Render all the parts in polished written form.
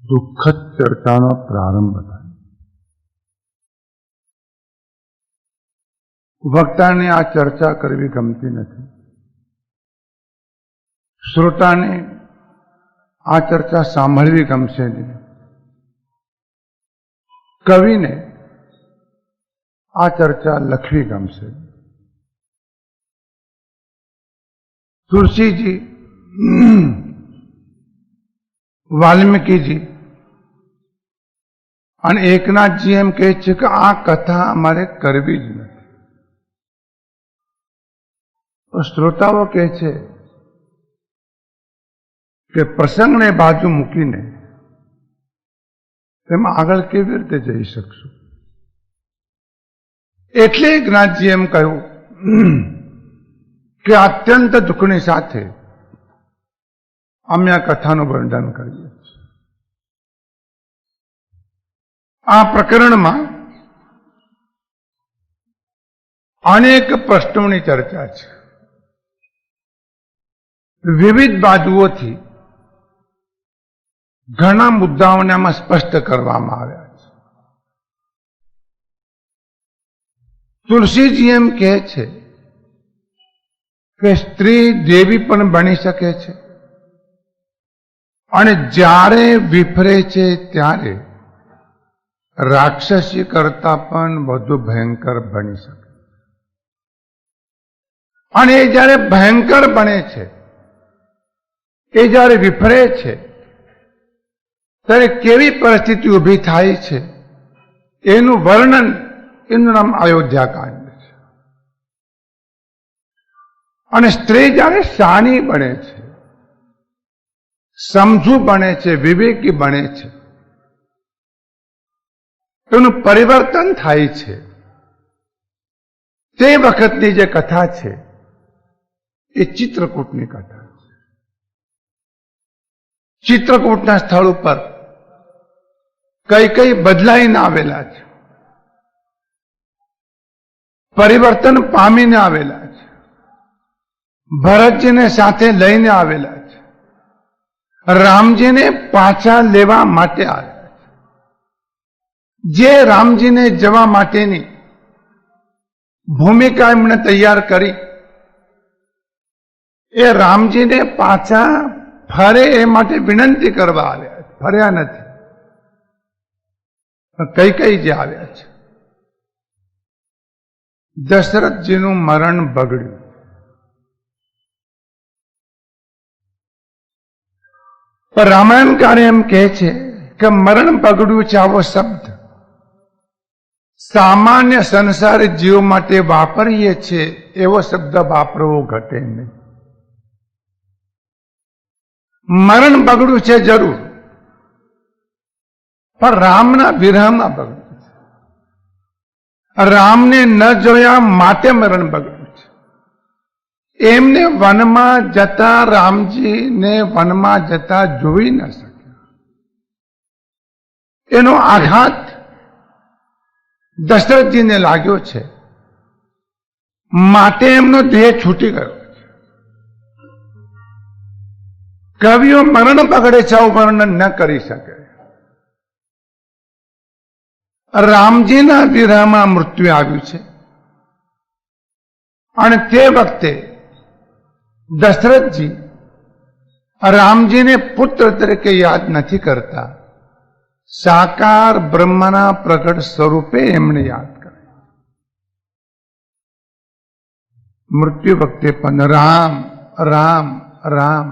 દુઃખદ ચર્ચાનો પ્રારંભ થાય. વક્તાને આ ચર્ચા કરવી ગમતી નથી. શ્રોતાને આ ચર્ચા સાંભળવી ગમશે નહીં. કવિને આ ચર્ચા લખવી ગમશે. તુલસીજી, વાલ્મીકીજી અને એકનાથજી એમ કહે છે કે આ કથા અમારે કરવી જ નથી. તો શ્રોતાઓ કહે છે કે પ્રસંગને બાજુ મૂકીને તેમાં આગળ કેવી રીતે જઈ શકશું? એટલે એકનાથજી એમ કહ્યું કે અત્યંત દુઃખની સાથે અમે આ કથાનું વર્ણન કરીએ છીએ. આ પ્રકરણમાં અનેક પ્રશ્નોની ચર્ચા છે. વિવિધ બાજુઓથી ઘણા મુદ્દાઓને આમાં સ્પષ્ટ કરવામાં આવ્યા છે. તુલસીજી એમ કહે છે કે સ્ત્રી દેવી પણ બની શકે છે અને જ્યારે વિફરે છે ત્યારે રાક્ષસી કરતા પણ વધુ ભયંકર બની શકે. અને એ જ્યારે ભયંકર બને છે, એ જ્યારે વિફરે છે ત્યારે કેવી પરિસ્થિતિ ઊભી થાય છે એનું વર્ણન, એનું નામ અયોધ્યાકાંડ છે. અને સ્ત્રી જ્યારે શાની બને છે, સમજુ બને છે, વિવેકી બને છે, એનું પરિવર્તન થાય છે. તે વખતની જે કથા છે એ ચિત્રકૂટની કથા છે. ચિત્રકૂટના સ્થળ ઉપર કઈ કઈ બદલાઈને આવેલા છે, પરિવર્તન પામીને આવેલા છે, ભરતજીને સાથે લઈને આવેલા છે, રામજીને પાછા લેવા માટે આવ્યા છે. જે રામજીને જવા માટેની ભૂમિકા એમણે તૈયાર કરી, એ રામજીને પાછા ફરે એ માટે વિનંતી કરવા આવ્યા છે. ફર્યા નથી, કઈ કઈ જે આવ્યા છે. દશરથજીનું મરણ બગડ્યું. પણ રામાયણકાર એમ કહે છે કે મરણ બગડ્યું છે આવો શબ્દ સામાન્ય સંસારી જીવ માટે વાપરીએ છીએ એવો શબ્દ વાપરવો ઘટે નહીં. મરણ બગડ્યું છે જરૂર, પણ રામના વિરહમાં બગડ્યું છે. રામને ન જોયા માટે મરણ બગડ્યું છે. એમને વનમાં જતા, રામજીને વનમાં જતા જોઈ ન શક્યા. એનો આઘાત દશરથજીને લાગ્યો છે, માટે એમનો દેહ છૂટી ગયો છે. કવિઓ મરણ બગડે છે આવું વર્ણન ન કરી શકે. રામજીના વિરહમાં મૃત્યુ આવ્યું છે અને તે વખતે દશરથજી રામજીને પુત્ર તરીકે યાદ નથી કરતા, સાકાર બ્રહ્મના પ્રગટ સ્વરૂપે એમણે યાદ કરે. મૃત્યુ વખતે પણ રામ રામ રામ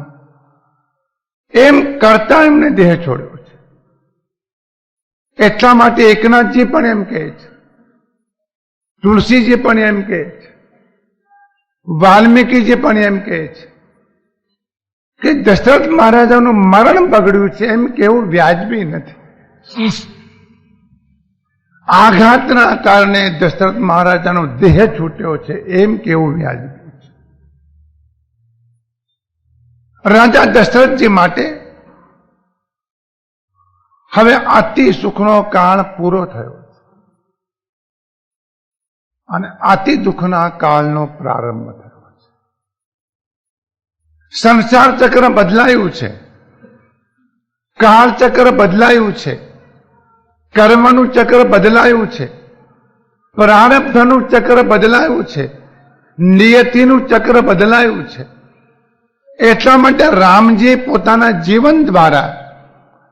એમ કરતા એમને દેહ છોડ્યો છે. એટલા માટે એકનાથજી પણ એમ કહે છે, તુલસીજી પણ એમ કહે છે, વાલ્મીકીજી પણ એમ કહે છે કે દશરથ મહારાજાનું મરણ બગડ્યું છે એમ કેવું વ્યાજબી નથી. આઘાતના કારણે દશરથ મહારાજાનો દેહ છૂટ્યો છે એમ કેવું વ્યાજબી છે. રાજા દશરથજી માટે હવે અતિ સુખનો કાળ પૂરો થયો છે અને અતિ દુઃખના કાળનો પ્રારંભ થયો છે. સંસાર ચક્ર બદલાયું છે. કાળચક્ર બદલાયું છે, કર્મનું ચક્ર બદલાયું છે, પ્રારબ્ધનું ચક્ર બદલાયું છે, નિયતિનું ચક્ર બદલાયું છે. એટલા માટે રામજી પોતાના જીવન દ્વારા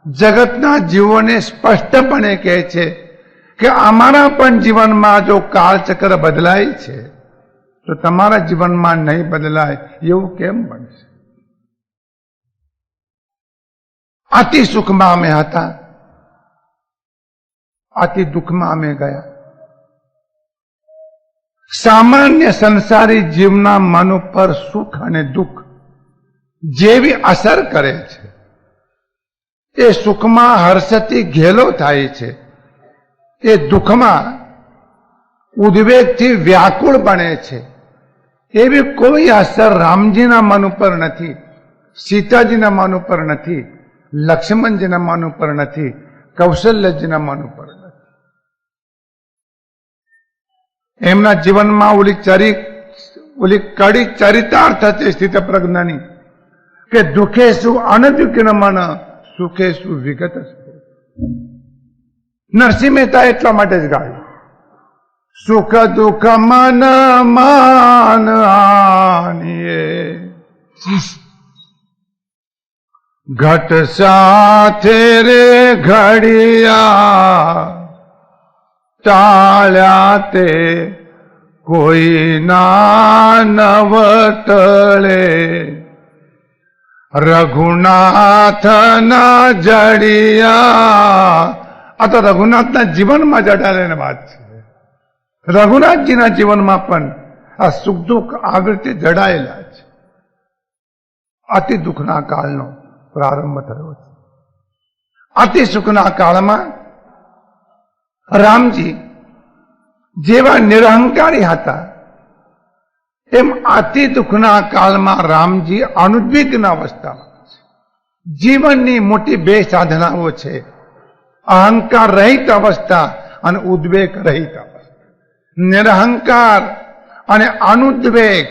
જગતના જીવોને સ્પષ્ટપણે કહે છે કે અમારા પણ જીવનમાં જો કાળચક્ર બદલાય છે તો તમારા જીવનમાં નહીં બદલાય એવું કેમ બનશે? અતિ સુખમાં અમે હતા, અતિ દુઃખમાં અમે ગયા. સામાન્ય સંસારી જીવના મન ઉપર સુખ અને દુઃખ જેવી અસર કરે છે, એ સુખમાં હર્ષથી ઘેલો થાય છે, એ દુઃખમાં ઉદ્વેગથી વ્યાકુળ બને છે. એવી કોઈ અસર રામજીના મન ઉપર નથી, સીતાજીના મન ઉપર નથી, લક્ષ્મણજીના મન ઉપર નથી, કૌશલ્યજીના મન ઉપર નથી. એમના જીવનમાં ઓલી કડી ચરિતાર્થ છે સ્થિત પ્રજ્ઞાની કે દુઃખે શું અનદુઃખિન મન, સુખે શું વિગત. નરસિંહ મહેતા એટલા માટે જ ગાયું, સુખ દુઃખ મન માન આનીએ, ઘટ સાથે રે ઘડિયા, ટાળ્યા તે કોઈ ના નવટળે, રઘુનાથ ના જડિયા. આ તો રઘુનાથના જીવનમાં જડાડેલી વાત છે. રઘુનાથજીના જીવનમાં પણ આ સુખ દુઃખ આવી રીતે જડાયેલા છે. અતિ દુઃખના કાળનો પ્રારંભ થયો છે. અતિ સુખના કાળમાં રામજી જેવા નિરહંકારી હતા, એમ અતિ દુઃખના કાળમાં રામજી અનુદ્વિગ્ન અવસ્થામાં છે. જીવનની મોટી બે સાધનાઓ છે, અહંકાર રહિત અવસ્થા અને ઉદ્વેગ રહિત અવસ્થા. નિરહંકાર અને અનુદ્વેગ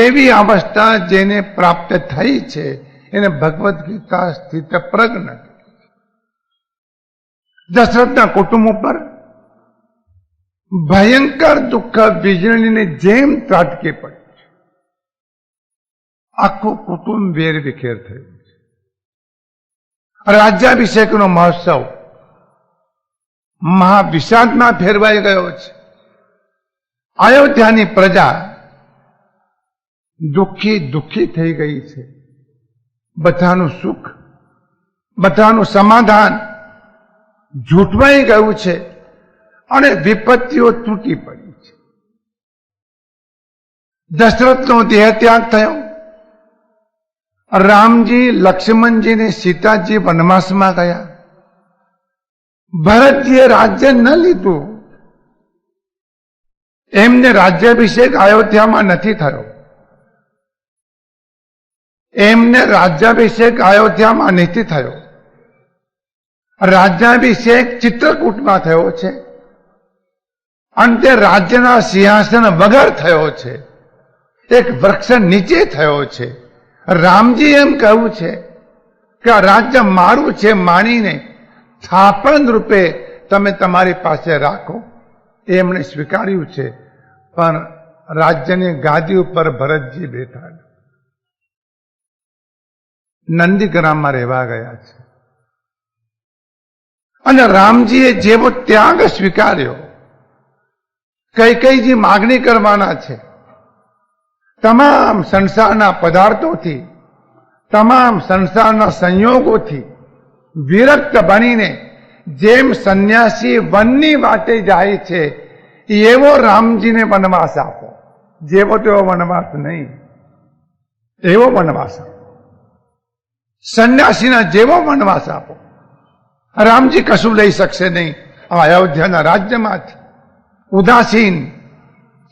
એવી અવસ્થા જેને પ્રાપ્ત થઈ છે એને ભગવદ્ ગીતા સ્થિત પ્રજ્ઞ. દશરથના કુટુંબ ઉપર ભયંકર દુઃખ વીજળીને જેમ ત્રાટકી પડી છે. આખું કુટુંબ વેર વિખેર થયું છે. રાજ્યાભિષેકનો મહોત્સવ મહાવિષાદમાં ફેરવાઈ ગયો છે. અયોધ્યાની પ્રજા દુઃખી થઈ ગઈ છે. બધાનું સુખ, બધાનું સમાધાન જૂટવાઈ ગયું છે અને વિપત્તિઓ તૂટી પડી છે. દશરથનો દેહ ત્યાગ થયો. રામજી, લક્ષ્મણજી ને સીતાજી વનવાસમાં ગયા. ભરતજીએ રાજ્ય ન લીધું. એમને રાજ્યાભિષેક અયોધ્યામાં નથી થયો. એમને રાજ્યાભિષેક અયોધ્યામાં નથી થયો. રાજ્યાભિષેક ચિત્રકૂટમાં થયો છે અને તે રાજ્યના સિંહાસન વગર થયો છે, એક વૃક્ષ નીચે થયો છે. રામજી એમ કહ્યું છે કે આ રાજ્ય મારું છે માનીને થાપણ રૂપે તમે તમારી પાસે રાખો. એમણે સ્વીકાર્યું છે, પણ રાજ્યની ગાદી ઉપર ભરતજી બેઠા નંદીગ્રામમાં રહેવા ગયા છે. અને રામજીએ જેવો ત્યાગ સ્વીકાર્યો, કૈકેયીજી માગણી કરવાના છે. તમામ સંસારના પદાર્થોથી, તમામ સંસારના સંયોગોથી વિરક્ત બનીને જેમ સંન્યાસી વનની વાટે જાય છે એવો રામજીને વનવાસ આપો. જેવો તેવો વનવાસ નહીં, એવો વનવાસ આપો. સંન્યાસીના જેવો વનવાસ આપો. રામજી કશું લઈ શકશે નહીં આ અયોધ્યાના રાજ્યમાંથી. ઉદાસીન,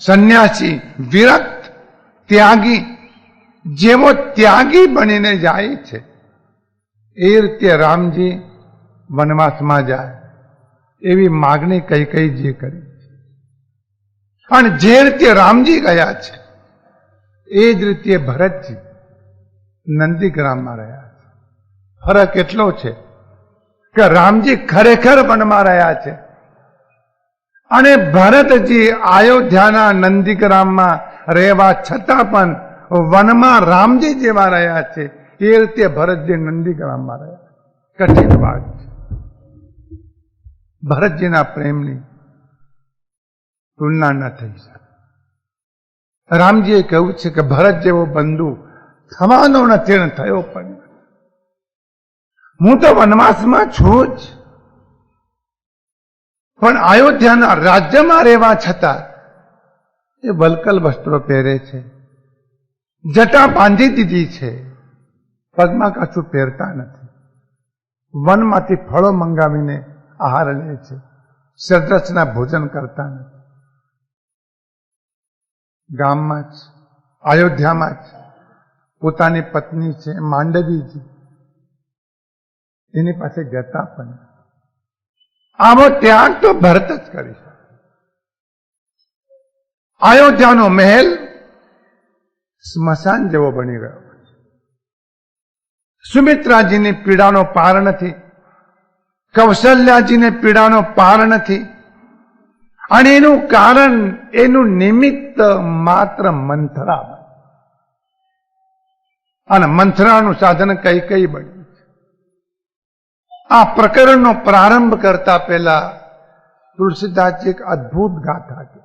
સંન્યાસી, વિરક્ત, ત્યાગી, જેવો ત્યાગી બનીને જાય છે એ રીતે રામજી વનવાસમાં જાય એવી માગણી કૈકેયીજીએ કરી. અને જે રીતે રામજી ગયા છે એ જ રીતે ભરતજી નંદીગ્રામમાં રહ્યા છે. ફરક એટલો છે કે રામજી ખરેખર વનમાં રહ્યા છે અને ભરતજી અયોધ્યાના નંદીગ્રામમાં રહેવા છતાં પણ વનમાં રામજી જેવા રહ્યા છે એ રીતે ભરતજી નંદીગ્રામમાં રહ્યા. કઠિન વાત છે. ભરતજીના પ્રેમની તુલના ન થઈ શકે. રામજીએ કહ્યું છે કે ભરત જેવો બંધુ થવાનો નથી ને થયો પણ. હું તો વનવાસમાં છું જ, પણ અયોધ્યાના રાજ્યમાં રહેવા છતાં એ વલકલ વસ્ત્રો પહેરે છે, જટા બાંધી દીધી છે, પગમાં કશું પહેરતા નથી, વનમાંથી ફળો મંગાવીને આહાર લે છે, સરદસના ભોજન કરતા નથી. ગામમાં જ અયોધ્યામાં જ પોતાની પત્ની છે માંડવીજી, એની પાસે જતા પણ આવો ત્યાગ તો ભરત જ કરી શકે. અયોધ્યાનો મહેલ સ્મશાન જેવો બની ગયો. સુમિત્રાજીની પીડાનો પાર નથી, કૌશલ્યાજીને પીડાનો પાર નથી, અને એનું કારણ, એનું નિમિત્ત માત્ર મંથરા. અને મંથરાનું સાધન કઈ કઈ બન્યું છે. આ પ્રકરણનો પ્રારંભ કરતા પહેલા તુલસીદાસજી એક અદ્ભુત ગાથા છે.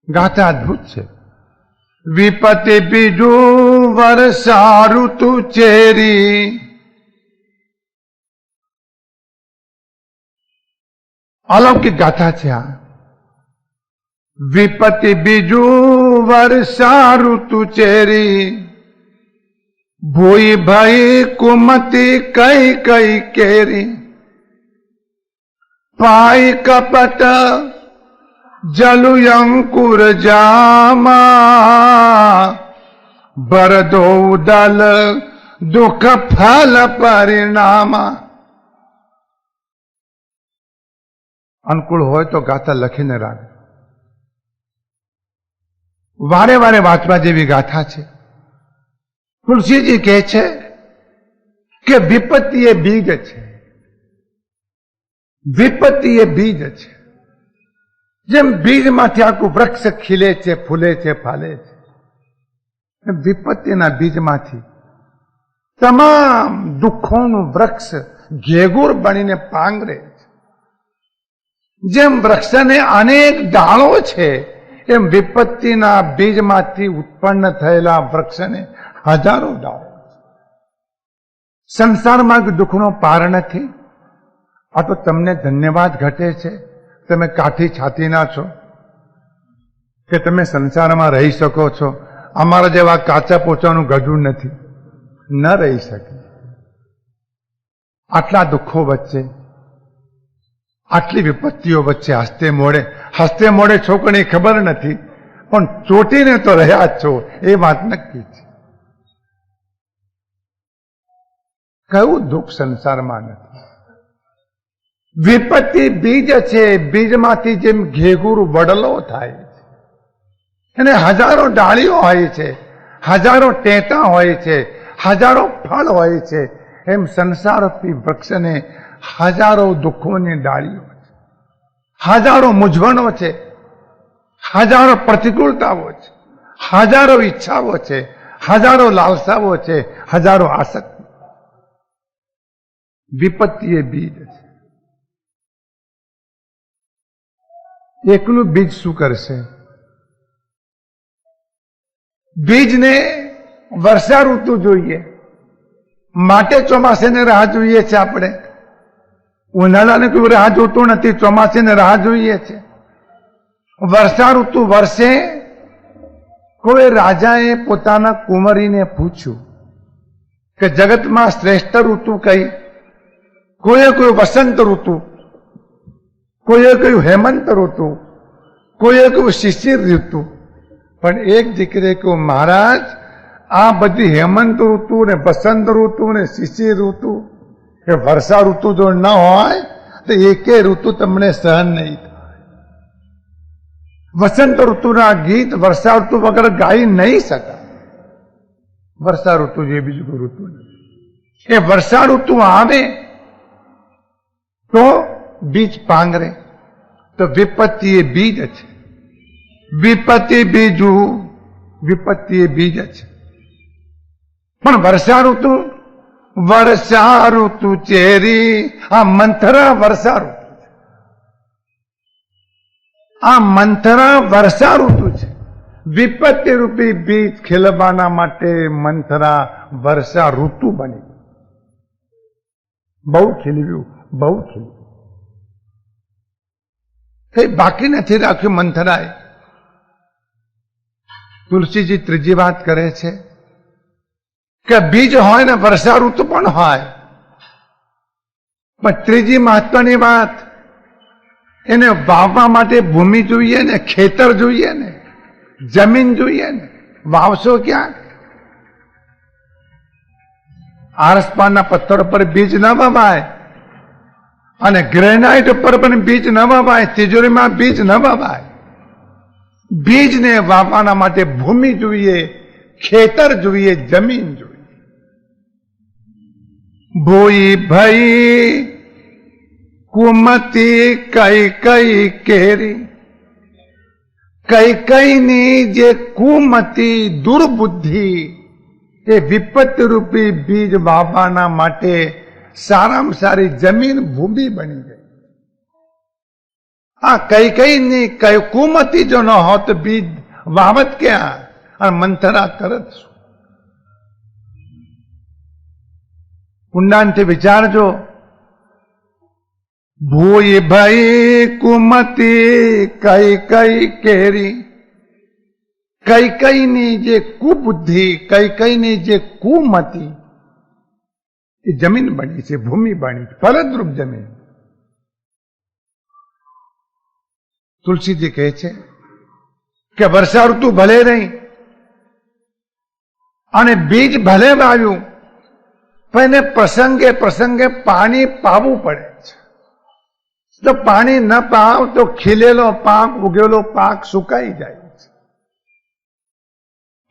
ગાથા અદ્ભુત છે. વિપતિ બીજું વર્ષા ઋતુ ચેરી, અલૌકિક ગાથા છે આ. વિપતિ બીજું વર્ષા ઋતુ ચેરી, ભૂઈ ભઈ કુમતી કઈ કઈ કેરી, પાઈ કપટ જલુ અંકુર જામા, ભરદો દલ દુઃખ ફલ પરિણામા. અનુકૂળ હોય તો ગાથા લખીને રાખે. વારે વારે વાંચવા જેવી ગાથા છે. તુલસીજી કહે છે કે વિપત્તિ એ બીજ છે, વિપત્તિ એ બીજ છે. જેમ બીજમાંથી આખું વૃક્ષ ખીલે છે, ફૂલે છે, ફાલે છે, વિપત્તિના બીજમાંથી તમામ દુઃખોનું વૃક્ષ ઘેગુર બનીને પાંગરે છે. જેમ વૃક્ષને અનેક ડાળો છે, એમ વિપત્તિના બીજમાંથી ઉત્પન્ન થયેલા વૃક્ષને હજારો ડાળો છે. સંસારમાં દુઃખનો પાર નથી. આ તો તમને ધન્યવાદ ઘટે છે, તમે કાઠી છાતીના છો કે તમે સંસારમાં રહી શકો છો. અમારા જેવા કાચા પોચાનું ગજું નથી, ન રહી શકે. આટલા દુઃખો વચ્ચે, આટલી વિપત્તિઓ વચ્ચે હસ્તે મોડે છોકરી ખબર નથી, પણ ચોટીને તો રહ્યા જ છો એ વાત નક્કી છે. કયું દુઃખ સંસારમાં નથી. વિપત્તિ બીજ છે, બીજમાંથી જેમ ઘેગુર વડલો થાય છે, એને હજારો ડાળીઓ હોય છે, હજારો ટેટા હોય છે, હજારો ફળ હોય છે, એમ સંસારરૂપી વૃક્ષને હજારો દુઃખોની ડાળીઓ છે, હજારો મૂંઝવણો છે, હજારો પ્રતિકૂળતાઓ છે, હજારો ઈચ્છાઓ છે, હજારો લાલસાઓ છે, હજારો આસક્તિ. વિપત્તિ એ બીજ છે. એકલું બીજ શું કરશે? બીજને વર્ષા ઋતુ જોઈએ, માટે ચોમાસાની રાહ જોઈએ છે. આપણે ઉનાળાને કોઈ રાહ જોતો નથી, ચોમાસાની રાહ જોઈએ છે. વર્ષા ઋતુ વર્ષે કોઈ રાજાએ પોતાના કુંવરીને પૂછ્યું કે જગતમાં શ્રેષ્ઠ ઋતુ કઈ? કોઈએ કોઈ વસંત ઋતુ, કોઈએ કહ્યું હેમંત ઋતુ, કોઈએ કહ્યું શિશિર ઋતુ. પણ એક દીકરીએ કહ્યું, મહારાજ આ બધી હેમંત ઋતુ ને વસંત ઋતુ ને શિશિર ઋતુ કે વર્ષા ઋતુ જો ન હોય તો એકે ઋતુ તમને સહન નહીં થાય. વસંત ઋતુના ગીત વર્ષા ઋતુ વગર ગાઈ નહીં શકાય. વર્ષા ઋતુ જે બીજું કોઈ ઋતુ નથી. એ વર્ષા ઋતુ આવે તો બીજ પાંગરે, તો વિપત્તિ એ બીજ છે. વિપત્તિ બીજું, વિપત્તિ એ બીજ છે. પણ વર્ષા ઋતુ ચેરી, આ મંથરા વર્ષા ઋતુ છે. આ મંથરા વર્ષા ઋતુ છે. વિપત્તિ રૂપી બીજ ખીલવાના માટે મંથરા વર્ષા ઋતુ બની. બહુ ખીલવ્યું, બહુ ખીલ્યું. કઈ બાકી નથી રાખ્યું મંથરાએ. તુલસીજી ત્રીજી વાત કરે છે કે બીજ હોય ને વર્ષા ઋતુ પણ હોય, પણ ત્રીજી મહત્વની વાત, એને વાવવા માટે ભૂમિ જોઈએ ને, ખેતર જોઈએ ને, જમીન જોઈએ ને. વાવશો ક્યાં? આરસપાના પથ્થર પર બીજ ન વવાય, અને ગ્રેનાઇટ ઉપર પણ બીજ ન વવાય, તિજોરીમાં બીજ ન વવાય. બીજને વાવવાના માટે ભૂમિ જોઈએ, ખેતર જોઈએ, જમીન જોઈએ. ભોઈ ભઈ કુમતી કઈ કઈ કેરી, કઈ કઈની જે કુમતી દુર્બુદ્ધિ, એ વિપત્તિ રૂપી બીજ વાવવાના માટે સારામાં સારી જમીન ભૂમિ બની ગઈ. આ કઈ કઈની કઈ કુમતી જો ન હોત બીજ વાવત ક્યાં? અને મંથરા તરત શું? ઊંડાણથી વિચારજો. ભૂઈ ભઈ કુમતી કઈ કઈ કેરી, કઈ કઈની જે કુબુદ્ધિ, કઈ કઈની જે કુમતી, એ જમીન બની છે, ભૂમિ બની છે, ફળદ્રુપ જમીન. તુલસીજી કહે છે કે વર્ષા ઋતુ ભલે નહીં અને બીજ ભલે વાવ્યું, પણ એને પ્રસંગે પ્રસંગે પાણી પાવું પડે છે. જો પાણી ન પાવ તો ખીલેલો પાક, ઉગેલો પાક સુકાઈ જાય છે.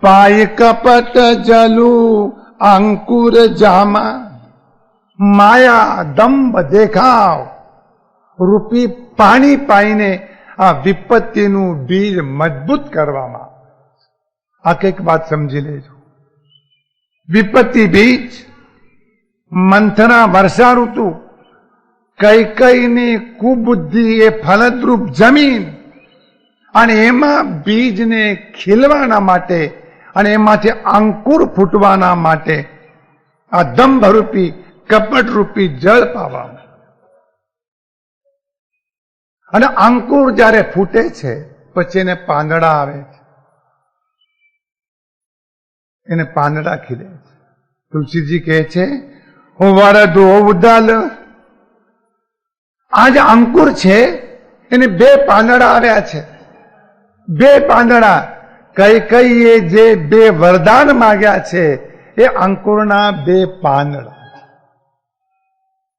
પાય કપટ જલુ અંકુર જામા, માયા દંભ દેખાવ રૂપી પાણી પાઈને આ વિપત્તિનું બીજ મજબૂત કરવામાં. આ કઈક વાત સમજી લેજો. વિપત્તિ બીજ, મંથરા વર્ષા ઋતુ, કઈ કઈની કુબુદ્ધિ એ ફળદ્રુપ જમીન, અને એમાં બીજને ખીલવાના માટે અને એમાંથી અંકુર ફૂટવાના માટે આ દંભરૂપી કપટરૂપી જળ પાવામાં. અને અંકુર જ્યારે ફૂટે છે પછી એને પાંદડા આવે છે, એને પાંદડા ખીલે છે. તુલસીજી કહે છે વરદો ઉદલ, આ જે અંકુર છે એને બે પાંદડા આવ્યા છે. બે પાંદડા, કઈ કઈ એ જે બે વરદાન માંગ્યા છે એ અંકુરના બે પાંદડા.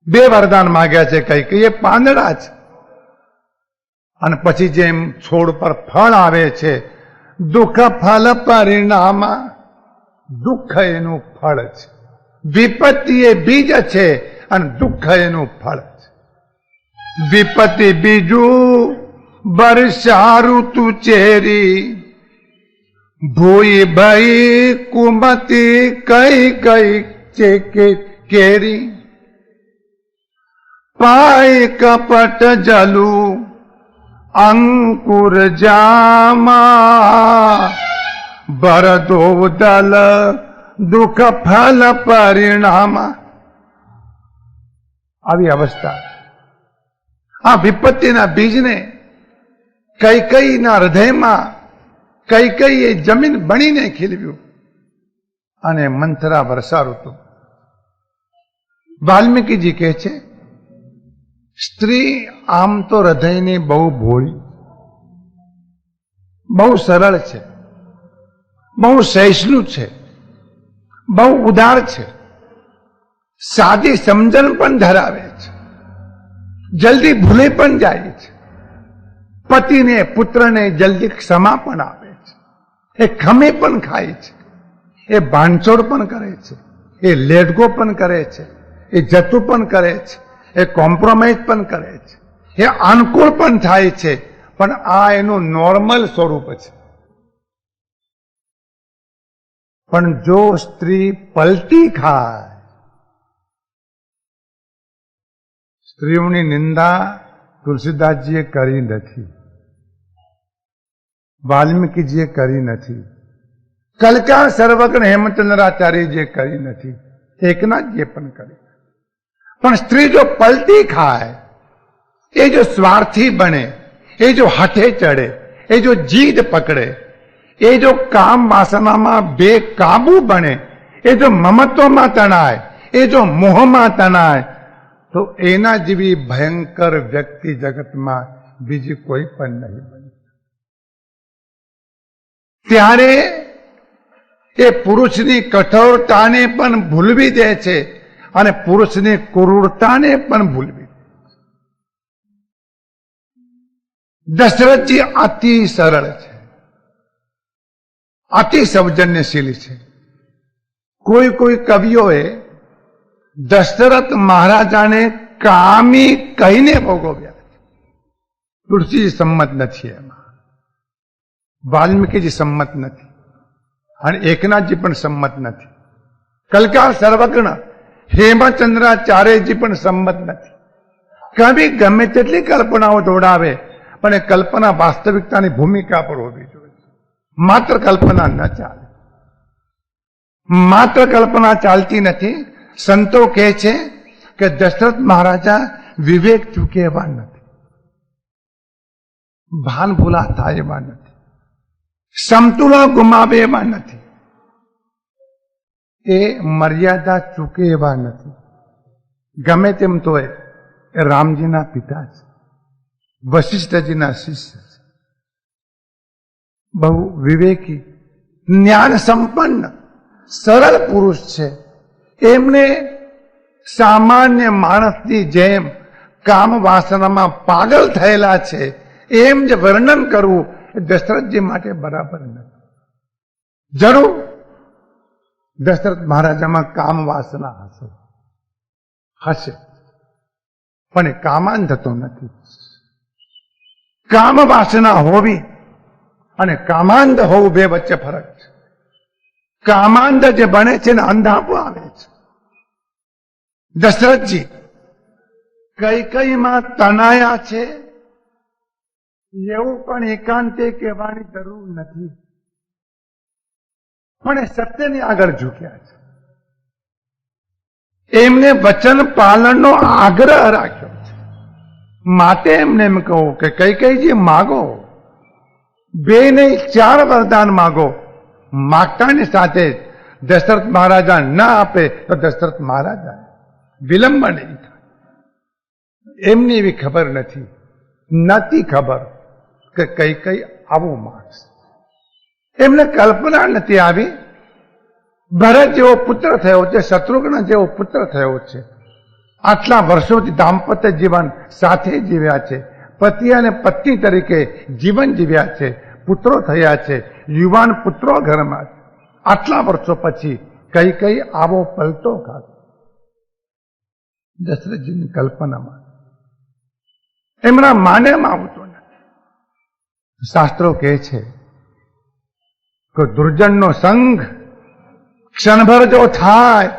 બે વરદાન માંગ્યા છે કઈ કઈ, એ પાંદડા છે. અને પછી જેમ છોડ પર ફળ આવે છે, દુઃખ ફલ પરિણામ, દુઃખ એનું ફળ છે. વિપત્તિ એ બીજ છે અને દુઃખ એનું ફળ છે. વિપત્તિ બીજું વર્ષા ઋતુ ચેરી, ભૂઈ ભઈ કુમતી કઈ કઈ ચેકે કેરી, પાય કપટ જલુ અંકુર જામા, ભરદો દલ દુઃખ ફલ પરિણામ. આવી અવસ્થા. આ વિપત્તિના બીજને કઈ કઈના હૃદયમાં કઈ કઈ એ જમીન બનીને ખીલવ્યું, અને મંથરા વર્ષા ઋતુ. વાલ્મીકીજી કહે છે સ્ત્રી આમ તો હૃદયની બહુ ભોળી, બહુ સરળ છે, બહુ સહિષ્ણુ છે, બહુ ઉદાર છે, સાદી સમજણ પણ ધરાવે છે, જલ્દી ભૂલી પણ જાય છે. પતિને પુત્રને જલ્દી ક્ષમા પણ આપે છે, એ ખમી પણ ખાય છે, એ બાંધછોડ પણ કરે છે, એ લેટગો પણ કરે છે, એ જતું પણ કરે છે, એ કોમ્પ્રોમાઇઝ પણ કરે છે, એ અનુકૂળ પણ થાય છે, પણ આ એનું નોર્મલ સ્વરૂપ છે. પણ જો સ્ત્રી પલટી ખાય, સ્ત્રીઓની નિંદા તુલસીદાસજીએ કરી નથી, વાલ્મીકીજીએ કરી નથી, કલકા સર્વજ્ઞ હેમચંદ્રાચાર્યજીએ કરી નથી, એકનાથજીએ પણ કરી. પણ સ્ત્રી જો પલટી ખાય, એ જો સ્વાર્થી બને, એ જો હઠે ચડે, એ જો જીદ પકડે, એ જો કામ વાસનામાં બેકાબુ બને, એ જો મમત્વમાં તણાય, એ જો મોહમાં તણાય, તો એના જેવી ભયંકર વ્યક્તિ જગતમાં બીજી કોઈ પણ નહીં બને. ત્યારે એ પુરુષની કઠોરતાને પણ ભૂલવી દે છે અને પુરુષની ક્રૂરતાને પણ ભૂલવી દે છે. દશરથજી અતિ સરળ છે, અતિ સૌજન્યશીલ છે. કોઈ કવિઓએ દશરથ મહારાજાને કામી કહીને ભોગવ્યા. તુલસીજી સંમત નથી, એમાં વાલ્મીકીજી સંમત નથી અને એકનાથજી પણ સંમત નથી. કલકા સર્વજ્ઞ હેમચંદ્રાચાર્યજી પણ સંમત નથી. કવિ ગમે તેટલી કલ્પનાઓ દોડાવે, પણ એ કલ્પના વાસ્તવિકતાની ભૂમિકા પર હોવી જોઈએ. માત્ર કલ્પના ન ચાલે, માત્ર કલ્પના ચાલતી નથી. સંતો કહે છે કે દશરથ મહારાજા વિવેક ચૂકે એવા નથી, ભાન ભૂલા થાય એવા નથી, સમતુલા ગુમાવે એવા નથી, એ મર્યાદા ચૂકે એવા નથી. ગમે તેમ તો એ રામજીના પિતા છે, વશિષ્ઠજીના શિષ્ય છે, બહુ વિવેકી, જ્ઞાન સંપન્ન, સરળ પુરુષ છે. એમને સામાન્ય માણસની જેમ કામ વાસનામાં પાગલ થયેલા છે એમ જ વર્ણન કરવું એ દશરથજી માટે બરાબર નથી. જરૂર દશરથ મહારાજામાં કામ વાસના હશે, પણ એ કામાંધ થતો નથી. કામ વાસના હોવી અને કામાંધ હોવું બે વચ્ચે ફરક છે. કામાંધ જે બને છે ને અંધાપો આવે છે. દશરથજી કઈકઈમાં તણાયા છે એવું પણ એકાંતે કહેવાની જરૂર નથી, પણ એ સત્યની આગળ ઝૂક્યા છે. એમને વચન પાલનનો આગ્રહ રાખ્યો છે. માટે એમને એમ કહું કે કઈકઈજી માગો, બે નહીં 4 વરદાન માગો. માગતાની સાથે દશરથ મહારાજા ન આપે તો દશરથ મહારાજા વિલંબ નહીં થાય. એમની એવી ખબર નથી ખબર કે કઈ આવું માગશે. એમને કલ્પના નથી આવી. ભરત જેવો પુત્ર થયો છે, શત્રુઘ્ન જેવો પુત્ર થયો છે, આટલા વર્ષોથી દાંપત્ય જીવન સાથે જીવ્યા છે, પતિ અને પત્ની તરીકે જીવન જીવ્યા છે, પુત્રો થયા છે, યુવાન પુત્રો ઘરમાં છે. આટલા વર્ષો પછી કઈ આવો પલટો ખાધો દશરથજીની કલ્પનામાં. એમના માનેમાં આવતો નથી. શાસ્ત્રો કહે છે કે દુર્જનનો સંગ ક્ષણભર જો થાય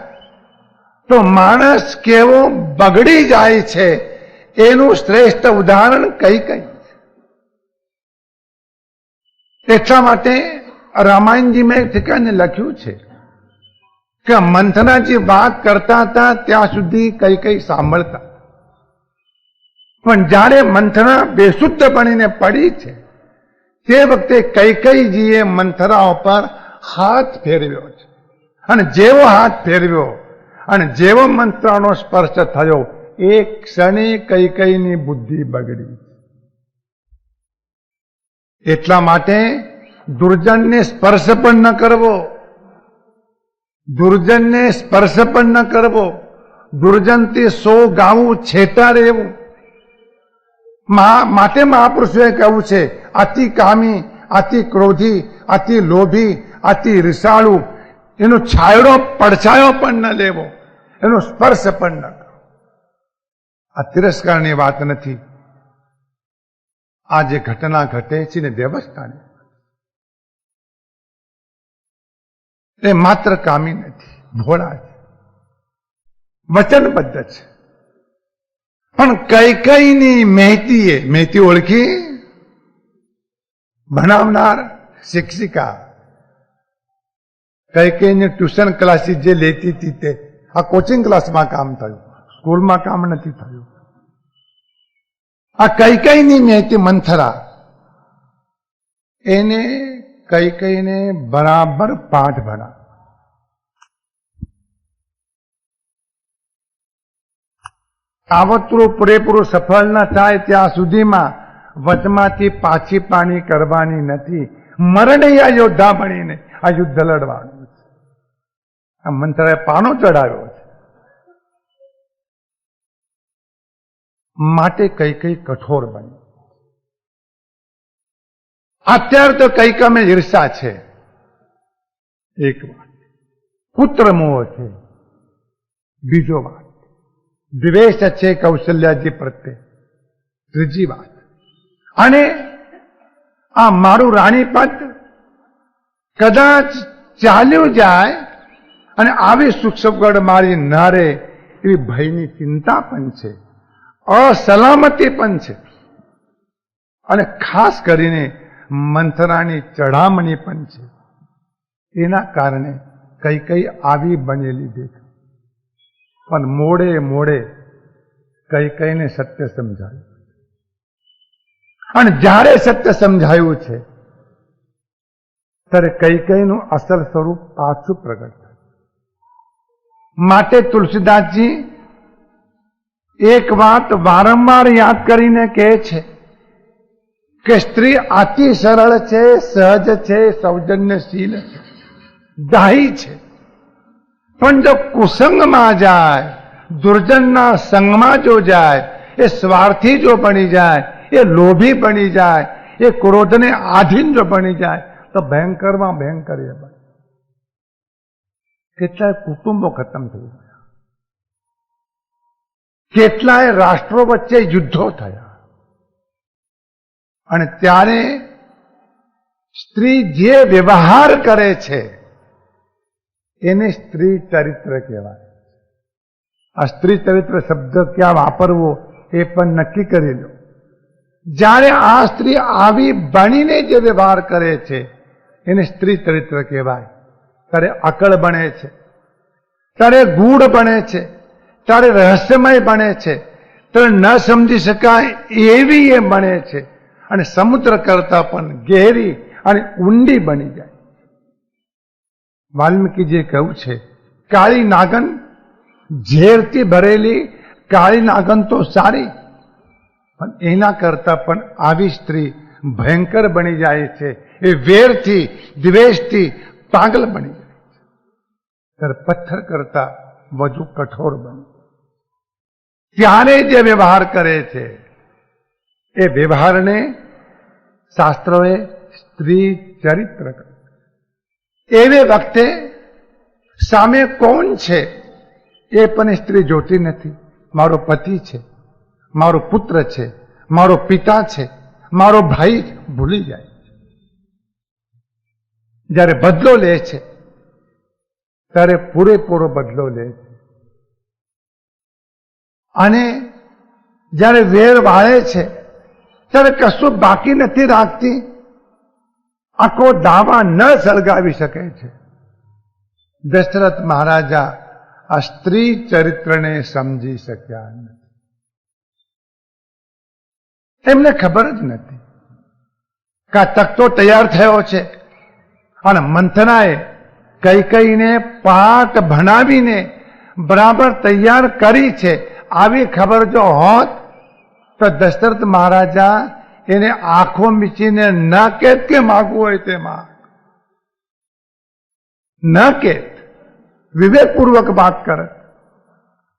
તો માણસ કેવો બગડી જાય છે એનું શ્રેષ્ઠ ઉદાહરણ કઈ એટલા માટે રામાયણજીમાં એક ઠેકાને લખ્યું છે કે મંથનાજી વાત કરતા હતા ત્યાં સુધી કઈ સાંભળતા, પણ જ્યારે મંથના બેશુદ્ધ બનીને પડી છે તે વખતે કઈજીએ મંથરા ઉપર હાથ ફેરવ્યો છે, અને જેવો હાથ ફેરવ્યો અને જેવો મંત્રનો સ્પર્શ થયો એ ક્ષણે કઈની બુદ્ધિ બગડી. એટલા માટે દુર્જનને સ્પર્શ પણ ન કરવો, દુર્જનને સ્પર્શ પણ ન કરવો, દુર્જનથી 100 ગાવું છેટા રહેવું. માટે મહાપુરુષોએ કહ્યું છે, અતિ કામી, અતિ ક્રોધી, અતિ લોભી, અતિ રિસાળું, એનો છાયડો પડછાયો પણ ન લેવો, એનો સ્પર્શ પણ ન કરો. આ તિરસ્કારની વાત નથી. આ જે ઘટના ઘટે છે ને વ્યવસ્થાની, એ માત્ર કામી નથી, ભોળા છે, વચનબદ્ધ છે. પણ કૈકેયીની મહેતી ઓળખી? ભણાવનાર શિક્ષિકા કૈકેયીને ટ્યુશન ક્લાસીસ જે લેતી હતી તે આ કોચિંગ ક્લાસમાં કામ થયું, સ્કૂલમાં કામ નથી થયું. આ કૈકેયીની મહેતી મંથરા, એને કૈકેયીને બરાબર પાઠ ભણા. કાવતરું પૂરેપૂરું સફળ ન થાય ત્યાં સુધીમાં વચમાંથી પાછી પાણી કરવાની નથી. મરણીય યોદ્ધા બનીને આ યુદ્ધ લડવાનું છે. આ મંત્રાએ પાનો ચડાવ્યો છે. માટે કૈકેયી કઠોર બની. અત્યારે તો કૈકેયીમાં ઈર્ષા છે, એક વાત. પુત્ર મોહ છે, બીજો વાત. દ્વેષ છે કૌશલ્યાજી પ્રત્યે, ત્રીજી વાત. અને આ મારું રાણીપદ કદાચ ચાલ્યું જાય અને આવી સુખ સગવડ મારી ન રહે એવી ભયની ચિંતા પણ છે, અસલામતી પણ છે. અને ખાસ કરીને મંથરાની ચઢામણી પણ છે. એના કારણે કૈકેયી આવી બનેલી દેખાય. પણ મોડે કૈકેયીને સત્ય સમજાયું. અને જ્યારે સત્ય સમજાયું છે ત્યારે કૈકેયીનું અસલ સ્વરૂપ પાછું પ્રગટ થયું. માટે તુલસીદાસજી એક વાત વારંવાર યાદ કરીને કહે છે કે સ્ત્રી અતિ સરળ છે, સહજ છે, સૌજન્યશીલ છે, દાહી છે. પણ જો કુસંગમાં જાય, દુર્જનના સંગમાં જો જાય, એ સ્વાર્થી જો બની જાય, એ લોભી બની જાય, એ ક્રોધને આધીન જો બની જાય તો ભયંકરમાં ભયંકર એ બને. કેટલાય કુટુંબો ખતમ થઈ ગયા, કેટલાય રાષ્ટ્રો વચ્ચે યુદ્ધો થયા. અને ત્યારે સ્ત્રી જે વ્યવહાર કરે છે એને સ્ત્રી ચરિત્ર કહેવાય. આ સ્ત્રી ચરિત્ર શબ્દ ક્યાં વાપરવો એ પણ નક્કી કરી લો. જ્યારે આ સ્ત્રી આવી બનીને જે વ્યવહાર કરે છે એને સ્ત્રી ચરિત્ર કહેવાય. ત્યારે અકળ બને છે, ત્યારે ગૂઢ બને છે, ત્યારે રહસ્યમય બને છે, ત્યારે ન સમજી શકાય એવી એ બને છે. અને સમુદ્ર કરતા પણ ગહેરી અને ઊંડી બની જાય. વાલ્મીકીજીએ કહ્યું છે, કાળી નાગન ઝેરથી ભરેલી કાળી નાગન તો સારી, પણ એના કરતા પણ આવી સ્ત્રી ભયંકર બની જાય છે. એ વેરથી, દ્વેષથી પાગલ બની જાય છે. ત્યારે પથ્થર કરતા વધુ કઠોર બને. ત્યારે જે વ્યવહાર કરે છે એ વ્યવહારને શાસ્ત્રોએ સ્ત્રી ચરિત્ર કહ્યું. એવે વખતે સામે કોણ છે એ પણ સ્ત્રી જોતી નથી. મારો પતિ છે, મારો પુત્ર છે, મારો પિતા છે, મારો ભાઈ ભૂલી જાય છે. જ્યારે બદલો લે છે ત્યારે પૂરેપૂરો બદલો લે છે. અને જ્યારે વેર વાળે છે ત્યારે કશું બાકી નથી રાખતી. આખો દાવા ન સળગાવી શકે છે. દશરથ મહારાજા આ સ્ત્રી ચરિત્રને સમજી શક્યા નથી. એમને ખબર જ નથી કે આ તખ્તો તૈયાર થયો છે અને મંથનાએ કૈકેયીને પાઠ ભણાવીને બરાબર તૈયાર કરી છે. આવી ખબર જો હોત તો દશરથ મહારાજા એને આંખો મીચીને ન કહેત કે માગવું હોય તેમાં, ન કહેત, વિવેકપૂર્વક વાત કરે.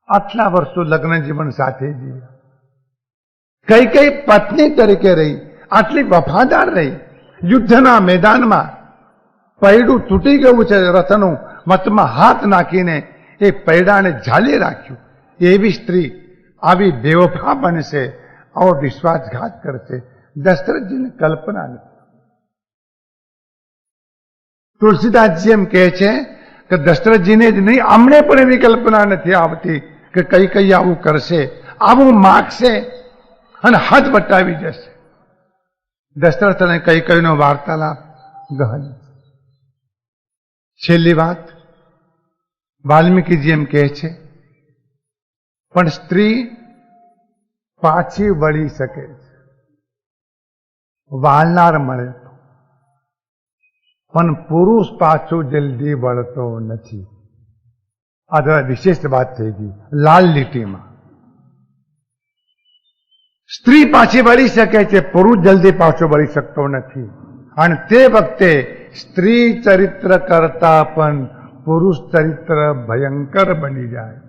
આટલા વર્ષો લગ્ન જીવન સાથે જીવ્યા, કઈ કઈ પત્ની તરીકે રહી, આટલી વફાદાર રહી. યુદ્ધના મેદાનમાં પૈડું તૂટી ગયું છે રથનું, મતમાં હાથ નાખીને એ પૈડાને ઝાલી રાખ્યું. એવી સ્ત્રી આવી બેવફા બનશે, આવો વિશ્વાસઘાત કરશે, દશરથજીને કલ્પના નથી. તુલસીદાસજી એમ કહે છે કે દશરથજીને જ નહીં, અમને પણ એવી કલ્પના નથી આવતી કે કઈ કઈ આવું કરશે, આવું માગશે અને હદ વટાવી જશે. દશરથ અને કઈ કઈનો વાર્તાલાપ ગહન. છેલ્લી વાત વાલ્મીકીજી એમ કહે છે, પણ સ્ત્રી પાછી વળી શકે છે, વાળનાર મળે તો, પણ પુરુષ પાછો જલ્દી વળતો નથી. આ વિશેષ વાત થઈ ગઈ. લાલ લીટીમાં સ્ત્રી પાછી વળી શકે છે, પુરુષ જલ્દી પાછો વળી શકતો નથી. અને તે વખતે સ્ત્રી ચરિત્ર કરતા પણ પુરુષ ચરિત્ર ભયંકર બની જાય.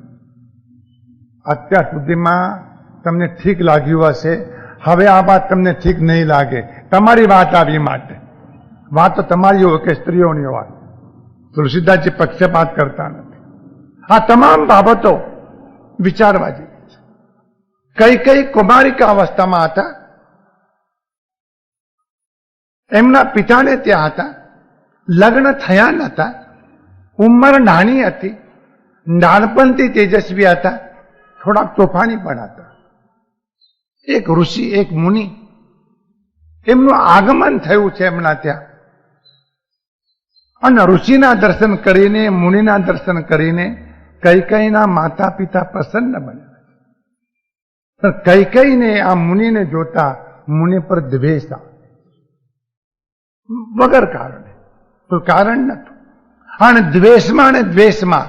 અત્યાર સુધીમાં તમને ઠીક લાગ્યું હશે, હવે આ વાત તમને ઠીક નહીં લાગે. તમારી વાત આવી માટે, વાત તો તમારી હોય કે સ્ત્રીઓની વાત. તુલસીદાસજી પક્ષપાત કરતા નથી. આ તમામ બાબતો વિચારવા જેવી છે. કઈ કઈ કુમારિકા અવસ્થામાં હતા, એમના પિતાને ત્યાં હતા, લગ્ન થયા નતા, ઉંમર નાની હતી, નાનપણથી તેજસ્વી હતા, થોડાક તોફાની પણ હતા. એક ઋષિ, એક મુનિ, એમનું આગમન થયું છે એમના ત્યાં. અને ઋષિના દર્શન કરીને, મુનિના દર્શન કરીને કૈકેયીના માતા પિતા પ્રસન્ન બન્યા. પણ કૈકેયીને આ મુનિને જોતા મુનિ પર દ્વેષ આવે, વગર કારણે, કોઈ કારણ નતું. અને દ્વેષમાં ને દ્વેષમાં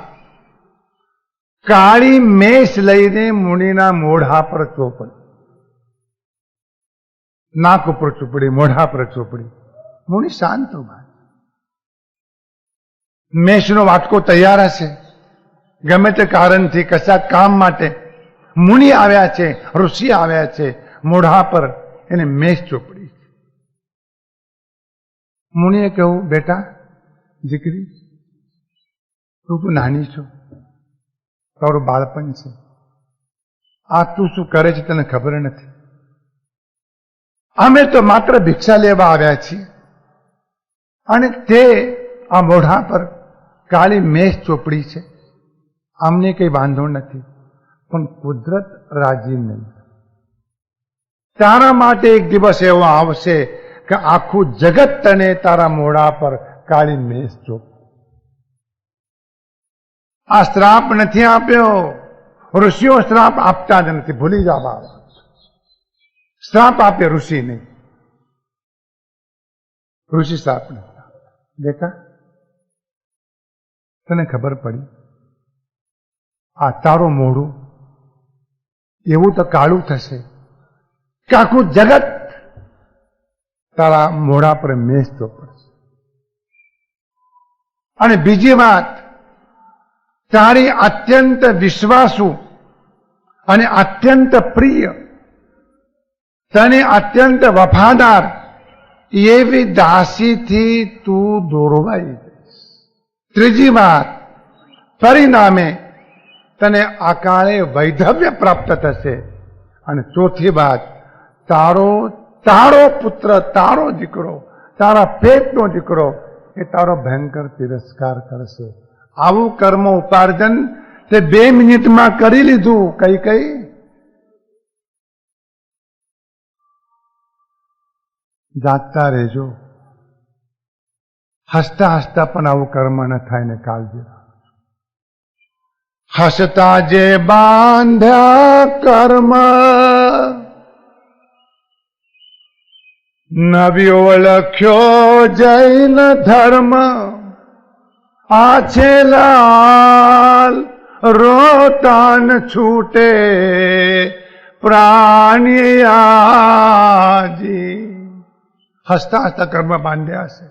કાળી મેષ લઈને મુનિના મોઢા પર ચોપડી, નાક ઉપર ચોપડી, મોઢા પર ચોપડી. મુનિ શાંત ઉભા. મેષનો વાટકો તૈયાર હશે, ગમે તે કારણથી કશા કામ માટે મુનિ આવ્યા છે, ઋષિ આવ્યા છે, મોઢા પર એને મેષ ચોપડી. મુનિએ કહ્યું, બેટા દીકરી, તું નાની છો, તારું બાળપણ છે, આ તું શું કરે છે તને ખબર નથી. અમે તો માત્ર ભિક્ષા લેવા આવ્યા છીએ, અને તે આ મોઢા પર કાળી મેષ ચોપડી છે. અમને કઈ વાંધો નથી, પણ કુદરત રાજી નહીં. તારા માટે એક દિવસ એવો આવશે કે આખું જગત તને તારા મોઢા પર કાળી મેષ ચોપ. આ શ્રાપ નથી આપ્યો, ઋષિઓ શ્રાપ આપતા જ નથી, ભૂલી જાવ. શ્રાપ આપે ઋષિ નહીં, ઋષિ શ્રાપ નથી. બેટા તને ખબર પડી, આ તારું મોઢું એવું તો કાળું થશે કે આખું જગત તારા મોઢા પર મેષ ચોપડશે. અને બીજી વાત, તારી અત્યંત વિશ્વાસુ અને અત્યંત પ્રિય, તને અત્યંત વફાદાર એવી દાસીથી તું દોરવાઈ જઈશ. ત્રીજી વાત, પરિણામે તને અકાળે વૈધવ્ય પ્રાપ્ત થશે. અને ચોથી વાત, તારો પુત્ર, તારો દીકરો, તારા પેટનો દીકરો એ તારો ભયંકર તિરસ્કાર કરશે. આવું કર્મ ઉપાર્જન તે 2 મિનિટમાં કરી લીધું. કઈ જાગતા રહેજો, હસતા હસતા પણ આવું કર્મ ન થાય ને કાળજી. હસતા જે બાંધ્યા કર્મ, નવ્યો લખ્યો જૈન ધર્મ, આ છે લાલ રોતાન છૂટે પ્રાણિયાજી. હસતા હસતા કર્મ બાંધ્યા છે,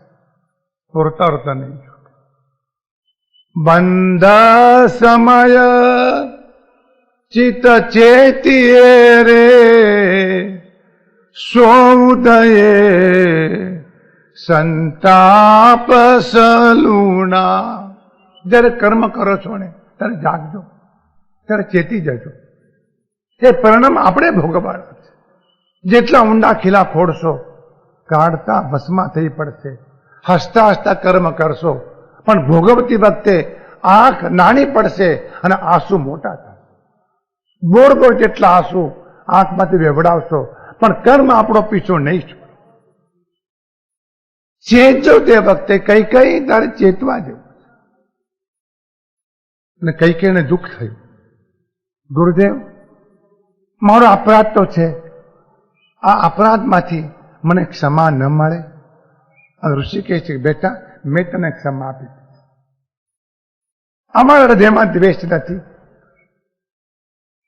રોતા રોતા નહીં. બંધ સમય ચિત્ત ચેતીએ રે, સોઉદયે સંતાપ સલુણા. જ્યારે કર્મ કરો છો ને ત્યારે જાગજો, ત્યારે ચેતી જજો. એ પરિણામ આપણે ભોગવવાના છે. જેટલા ઊંડા ખીલા ખોડશો કાઢતા ભસ્મા થઈ પડશે. હસતા હસતા કર્મ કરશો પણ ભોગવતી વખતે આંખ નાની પડશે અને આંસુ મોટા થશે. બોર જેટલા આંસુ આંખમાંથી વેવડાવશો પણ કર્મ આપણો પીછો નહીં છોડે. ચેતજો તે વખતે કઈ કઈ તારે ચેતવા જેવું. અને કઈ કઈને દુઃખ થયું, ગુરુદેવ મારો અપરાધ તો છે, આ અપરાધમાંથી મને ક્ષમા ન મળે. અને ઋષિ કહે છે કે બેટા મેં તને ક્ષમા આપી. અમારા હૃદયમાં દ્વેષ નથી,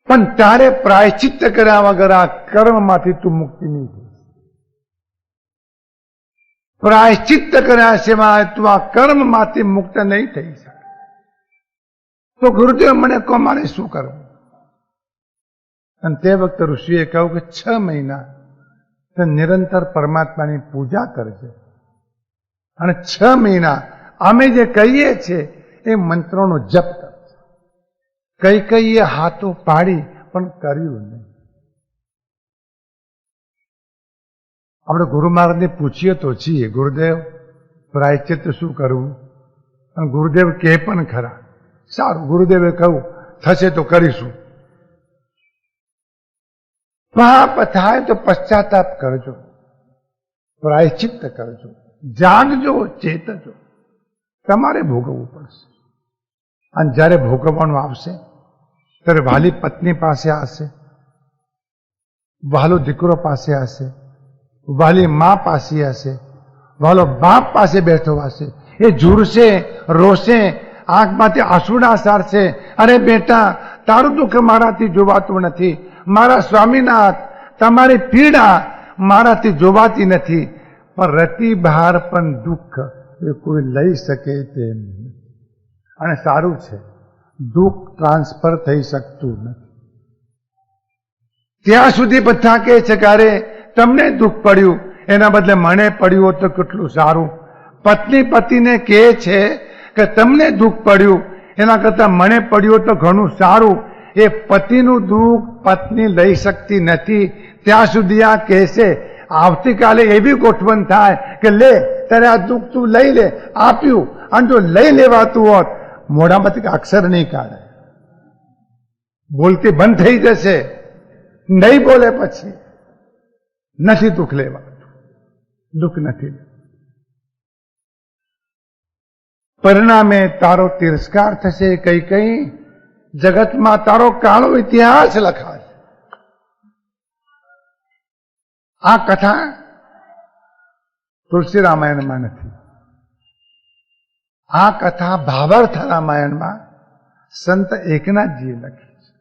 પણ તારે પ્રાયશ્ચિત્ત કર્યા વગર આ કર્મમાંથી તું મુક્તિ નહીં થઈ. પ્રાયશ્ચિત્ત કર્યા સિવાય તું આ કર્મમાંથી મુક્ત નહીં થઈ શકે. તો ગુરુદેવ મને કહો મારે શું કરવું? અને તે વખતે ઋષિએ કહ્યું કે 6 મહિના તે નિરંતર પરમાત્માની પૂજા કરજે અને 6 મહિના અમે જે કહીએ છીએ એ મંત્રોનો જપ કરજે. કઈ કઈએ હાથો પાડી પણ કર્યું નહીં. આપણે ગુરુ મહારાજને પૂછીએ તો છીએ ગુરુદેવ પ્રાયશ્ચિત્ત શું કરવું? અને ગુરુદેવ કહે પણ ખરા. સારું, ગુરુદેવે કહ્યું થશે તો કરીશું. પાપ થાય તો પશ્ચાતાપ કરજો, પ્રાયશ્ચિત્ત કરજો, જાગજો, ચેતજો. તમારે ભોગવવું પડશે. અને જ્યારે ભોગવવાનું આવશે ત્યારે વાલી પત્ની પાસે હશે, વહાલો દીકરો પાસે હશે, વાલી મા પાસે હશે, વાલો બાપ પાસે બેઠો હશે. એ ઝૂરશે, રોશે, આંખમાંથી આંસુડા સારશે. અરે બેટા તારું દુઃખ મારાથી જોવાતું નથી, મારા સ્વામીનાથ તમારી પીડા મારાથી જોવાતી નથી. પણ રતિ બહાર પણ દુઃખ એ કોઈ લઈ શકે તેમ નથી. અને સારું છે દુઃખ ટ્રાન્સફર થઈ શકતું નથી. ત્યાં સુધી બધા કહે છે કે અરે તમને દુઃખ પડ્યું એના બદલે મને પડ્યું હોત તો કેટલું સારું. પત્ની પતિને કહે છે કે તમને દુઃખ પડ્યું એના કરતા મને પડ્યું તો ઘણું સારું. એ પતિનું દુઃખ પત્ની લઈ શકતી નથી. ત્યાં સુધી આ કહેશે આવતીકાલે એવી ગોઠવણ થાય કે લે ત્યારે આ દુઃખ તું લઈ લે, આપ્યું. અને જો લઈ લેવાતું હોત મોઢામાંથી અક્ષર નહીં કાઢે, બોલતી બંધ થઈ જશે. નહીં બોલે પછી નથી દુઃખ લેવાતું, દુઃખ નથી. પરિણામે તારો તિરસ્કાર થશે. કઈ કઈ જગતમાં તારો કાળો ઇતિહાસ લખાશે. આ કથા તુલસી રામાયણમાં નથી. આ કથા ભાવાર્થ રામાયણમાં સંત એકનાથજીએ લખી છે.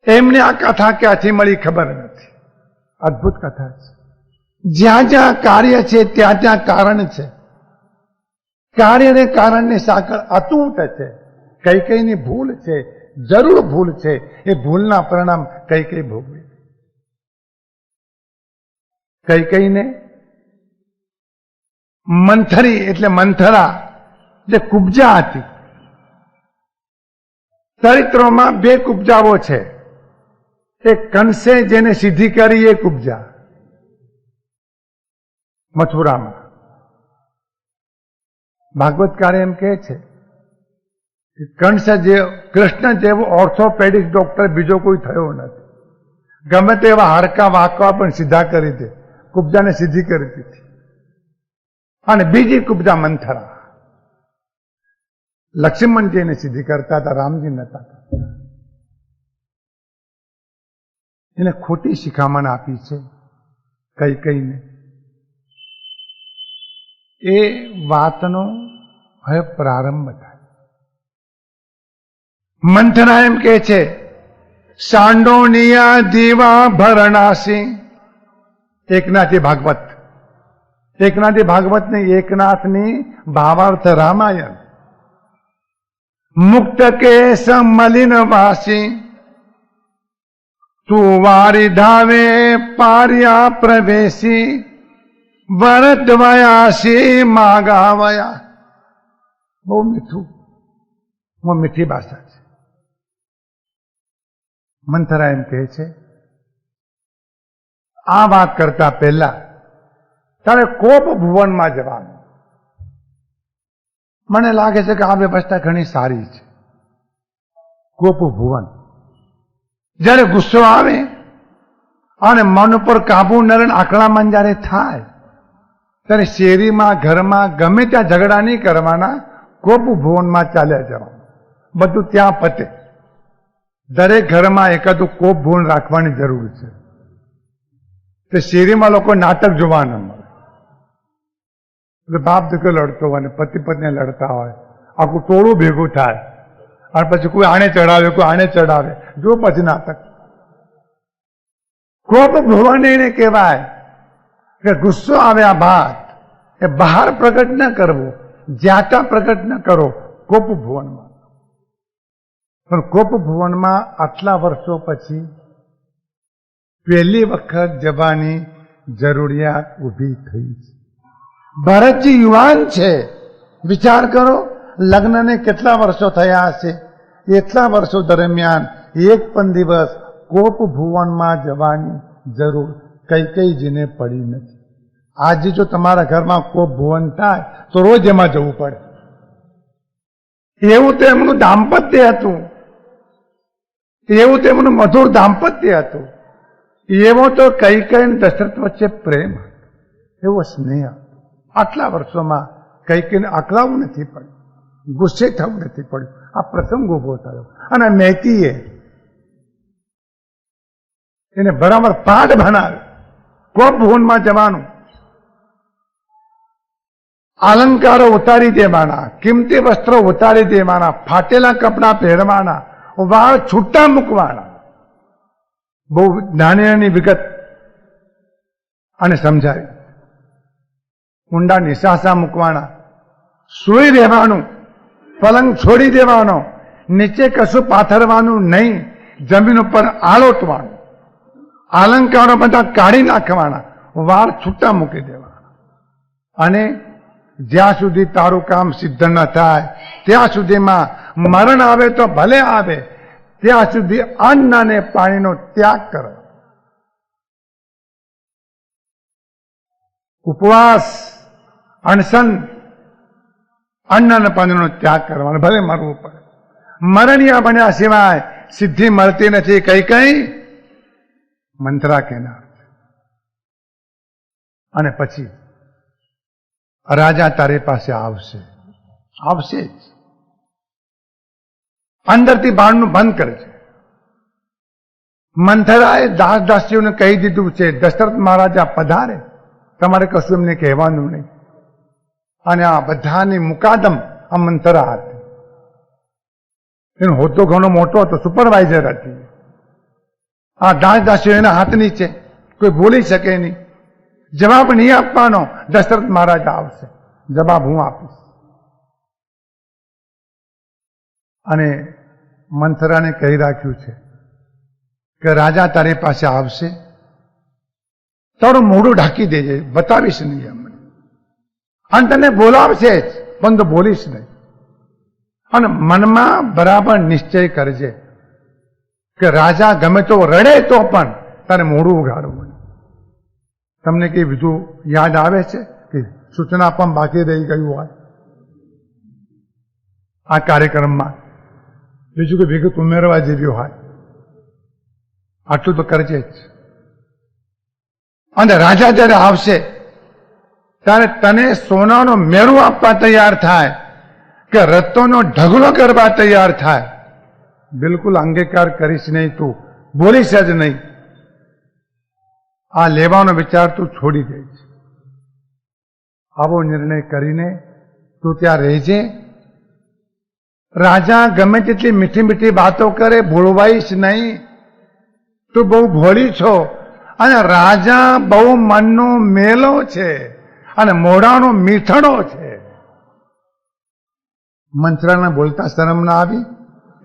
એમને આ કથા ક્યાંથી મળી ખબર નથી. અદ્ભુત કથા છે. જ્યાં જ્યાં કાર્ય છે ત્યાં ત્યાં કારણ છે. કાર્ય ને કારણની સાંકળ અતૂટ છે. કઈ કઈની ભૂલ છે, જરૂર ભૂલ છે. એ ભૂલના પરિણામ કઈ કઈ ભોગવે. કઈ કઈને મંથરી એટલે મંથરા જે કુબ્જા હતી. ચરિત્રોમાં 2 કુબ્જાઓ છે. એક કંસે જેને સિદ્ધિ કરી એ કુબ્જા મથુરામાં. ભાગવતકાર એમ કહે છે કંસ જે કૃષ્ણ જેવો ઓર્થોપેડિક ડોક્ટર બીજો કોઈ થયો નથી. ગમે તેવા હાડકા વાંકવા પણ સીધા કરી દે. કુબ્જાને સીધી કરી દીધી. અને બીજી કુબ્જા મંથરા, લક્ષ્મણજીને સીધી કરતા હતા, રામજી નતા કરતા. એને ખોટી શિખામણ આપી છે કઈ કઈને. એ વાતનો હવે પ્રારંભ થાય. મંથરા એમ કે છે સાંડોનિયા દીવા ભરણાસી. એકનાથી ભાગવત, એકનાથી ભાગવત ને એકનાથની ભાવાર્થ રામાયણ. મુક્ત કેશ મલિન વાસી તું વારી ધાવે પાર્યા પ્રવેશી વરદવયાસી માગાવયા. બહુ મીઠી ભાષા છે. મંથરા એમ કહે છે, આ વાત કરતા પહેલા તારે કોપ ભુવનમાં જવાનું. મને લાગે છે કે આ વ્યવસ્થા ઘણી સારી છે. કોપ ભુવન, જયારે ગુસ્સો આવે અને મન ઉપર કાબુ ન રહે, આકડામણ જયારે થાય, ત્યારે શેરીમાં ઘરમાં ગમે ત્યાં ઝઘડા નહીં કરવાના, કોપ ભુવનમાં ચાલ્યા જવાનું. બધું ત્યાં પતે. દરેક ઘરમાં એકાદું કોપ ભુવન રાખવાની જરૂર છે. તે શેરીમાં લોકો નાટક જોવા ન મળે. એટલે બાપ દીકરો લડતો હોય ને પતિ પત્ની લડતા હોય, આખું ટોળું ભેગું થાય અને પછી કોઈ આને ચડાવે, કોઈ આને ચડાવે, જો પછી નાટક. કોપ ભુવન એને કહેવાય કે ગુસ્સો આવ્યા બાદ એ બહાર પ્રગટ ન કરવો, જ્યાતા પ્રગટ ન કરો કોપ ભુવનમાં. પણ કોપ ભુવનમાં આટલા વર્ષો પછી પહેલી વખત જવાની જરૂરિયાત ઊભી થઈ છે. ભરતજી યુવાન છે. વિચાર કરો, લગ્નને કેટલા વર્ષો થયા હશે. એટલા વર્ષો દરમિયાન એક પણ દિવસ કોપ ભુવનમાં જવાની જરૂર કૈકેયીજીને પડી નથી. આજે જો તમારા ઘરમાં કોપ ભુવન થાય તો રોજ એમાં જવું પડે. એવું તો એમનું દાંપત્ય હતું, એવું તો એમનું મધુર દાંપત્ય હતું. એવો તો કૈકેયી દશરથ વચ્ચે પ્રેમ, એવો સ્નેહ. આટલા વર્ષોમાં કૈકેયીને અકળાવું નથી પડ્યું, ગુસ્સે થવું નથી પડ્યું. આ પ્રસંગ ઉભો થયો અને મૈત્રીએ એને બરાબર પાઠ ભણાવ્યો. કોપ ભુવનમાં જવાનું, અલંકારો ઉતારી દેવાના, કિંમતી વસ્ત્રો ઉતારી દેવાના, ફાટેલા કપડા પહેરવાના, વાળ છૂટા મૂકવાના. બહુ નાની નાની વિગત અને સમજાવી. ઊંડા નિશાસા મૂકવાના, સૂઈ રહેવાનું, પલંગ છોડી દેવાનો, નીચે કશું પાથરવાનું નહીં, જમીન ઉપર આળોટવાનું, અલંકારો બધા કાઢી નાખવાના, વાળ છૂટા મૂકી દેવાના. અને જ્યાં સુધી તારું કામ સિદ્ધ ન થાય ત્યાં સુધીમાં મરણ આવે તો ભલે આવે, ત્યાં સુધી અન્ન અને પાણીનો ત્યાગ કરો. ઉપવાસ, અનશન, અન્ન અને પાણીનો ત્યાગ કરવાનો, ભલે મરવું પડે. મરણિયા બન્યા સિવાય સિદ્ધિ મળતી નથી. કઈ મંત્રા કહેનાર. અને પછી રાજા તારી પાસે આવશે, આવશે જ. અંદરથી બારણું બંધ કરે છે. મંથરાએ દાસ દાસીઓને કહી દીધું છે, દશરથ મહારાજા પધારે, તમારે કશું એમને કહેવાનું નહીં. અને આ બધાની મુકાદમ આ મંથરા હતી. એનો હોદ્દો ઘણો મોટો હતો, સુપરવાઇઝર હતી. આ દાસ દાસીઓ એના હાથની છે, કોઈ બોલી શકે નહીં. જવાબ નહીં આપવાનો, દશરથ મહારાજા આવશે, જવાબ હું આપીશ. અને મંથરાને કહી રાખ્યું છે કે રાજા તારી પાસે આવશે, તારું મોઢું ઢાંકી દેજે, બતાવીશ નહીં અમને. અને તને બોલાવશે જ, પણ તો બોલીશ નહીં. અને મનમાં બરાબર નિશ્ચય કરજે કે રાજા ગમે તો રડે તો પણ તારે મોઢું ઉગાડવું. તમને કઈ બીજું યાદ આવે છે કે સૂચના પણ બાકી રહી ગયું હોય આ કાર્યક્રમમાં? બીજું કે વિગત ઉમેરવા જેવી હોય? આટલું તો કરજે જ. અને રાજા જયારે આવશે ત્યારે તને સોનાનો મેળો આપવા તૈયાર થાય કે રત્નોનો ઢગલો કરવા તૈયાર થાય. બિલકુલ અંગીકાર કરીશ નહીં, તું બોલીશ જ નહીં. આ લેવાનો વિચાર તું છોડી દઈશ. આવો નિર્ણય કરીને તું ત્યાં રહેજે. રાજા ગમે તેટલી મીઠી મીઠી વાતો કરે, ભૂલવાઈશ નહીં. તું બહુ ભોળી છો અને રાજા બહુ મનનો મેલો છે અને મોઢાનો મીઠડો છે. મંથરાને બોલતા શરમ ના આવી?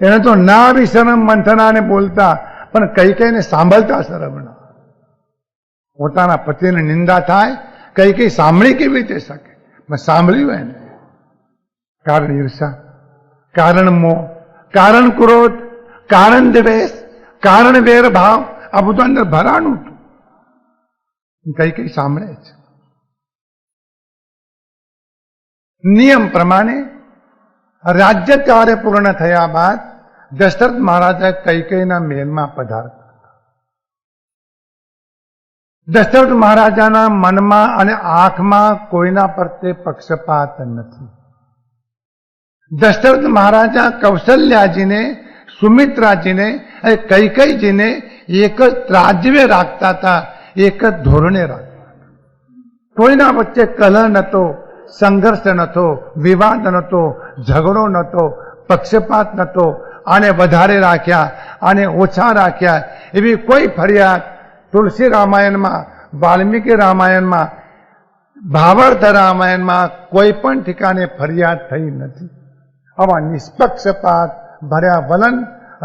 એને તો ના આવી શરમ મંથરાને બોલતા, પણ કઈ કઈને સાંભળતા શરમ ના. પોતાના પતિની નિંદા થાય, કઈ સાંભળી કેવી રીતે શકે? મેં સાંભળ્યું એને. કારણ ઈર્ષા, કારણ મોહ, કારણ ક્રોધ, કારણ દ્વેષ, કારણ વેરભાવ, આ બધું અંદર ભરાણું હતું. કઈ સાંભળે છે. નિયમ પ્રમાણે રાજ્ય કાર્ય પૂર્ણ થયા બાદ દશરથ મહારાજા કૈકેયીના મહેલમાં પધારતા. દશરથ મહારાજાના મનમાં અને આંખમાં કોઈના પ્રત્યે પક્ષપાત નથી. દશરથ મહારાજા કૌશલ્યાજીને, સુમિત્રાજીને અને કૈકેયીજીને એક જ ત્રાજવે રાખતા હતા, એક જ ધોરણે રાખતા. કોઈના વચ્ચે કલહ નતો, સંઘર્ષ નતો, વિવાદ નતો, ઝઘડો નતો, પક્ષપાત નતો. આને વધારે રાખ્યા, આને ઓછા રાખ્યા, એવી કોઈ ફરિયાદ તુલસી રામાયણમાં, વાલ્મીકી રામાયણમાં, ભાવાર્થ રામાયણમાં કોઈ પણ ઠેકાણે ફરિયાદ થઈ નથી. આવા નિષ્પક્ષપાત ભર્યા વલણ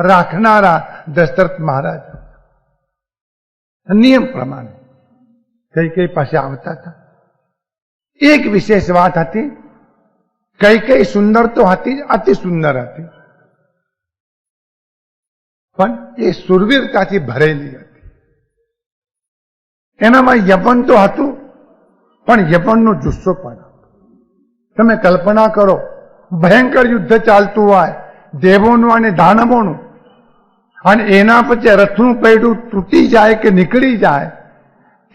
રાખનારા દશરથ મહારાજ નિયમ પ્રમાણે કૈકેયી પાસે આવતા હતા. એક વિશેષ વાત હતી, કૈકેયી સુંદર તો હતી, અતિ સુંદર હતી, પણ એ સુરવીરતાથી ભરેલી હતી. એનામાં યવન તો હતું, પણ યવનનો જુસ્સો પણ હતો. તમે કલ્પના કરો, ભયંકર યુદ્ધ ચાલતું હોય, દેવોનું અને દાનવોનું, અને એના પછી રથનું પૈડું તૂટી જાય કે નીકળી જાય,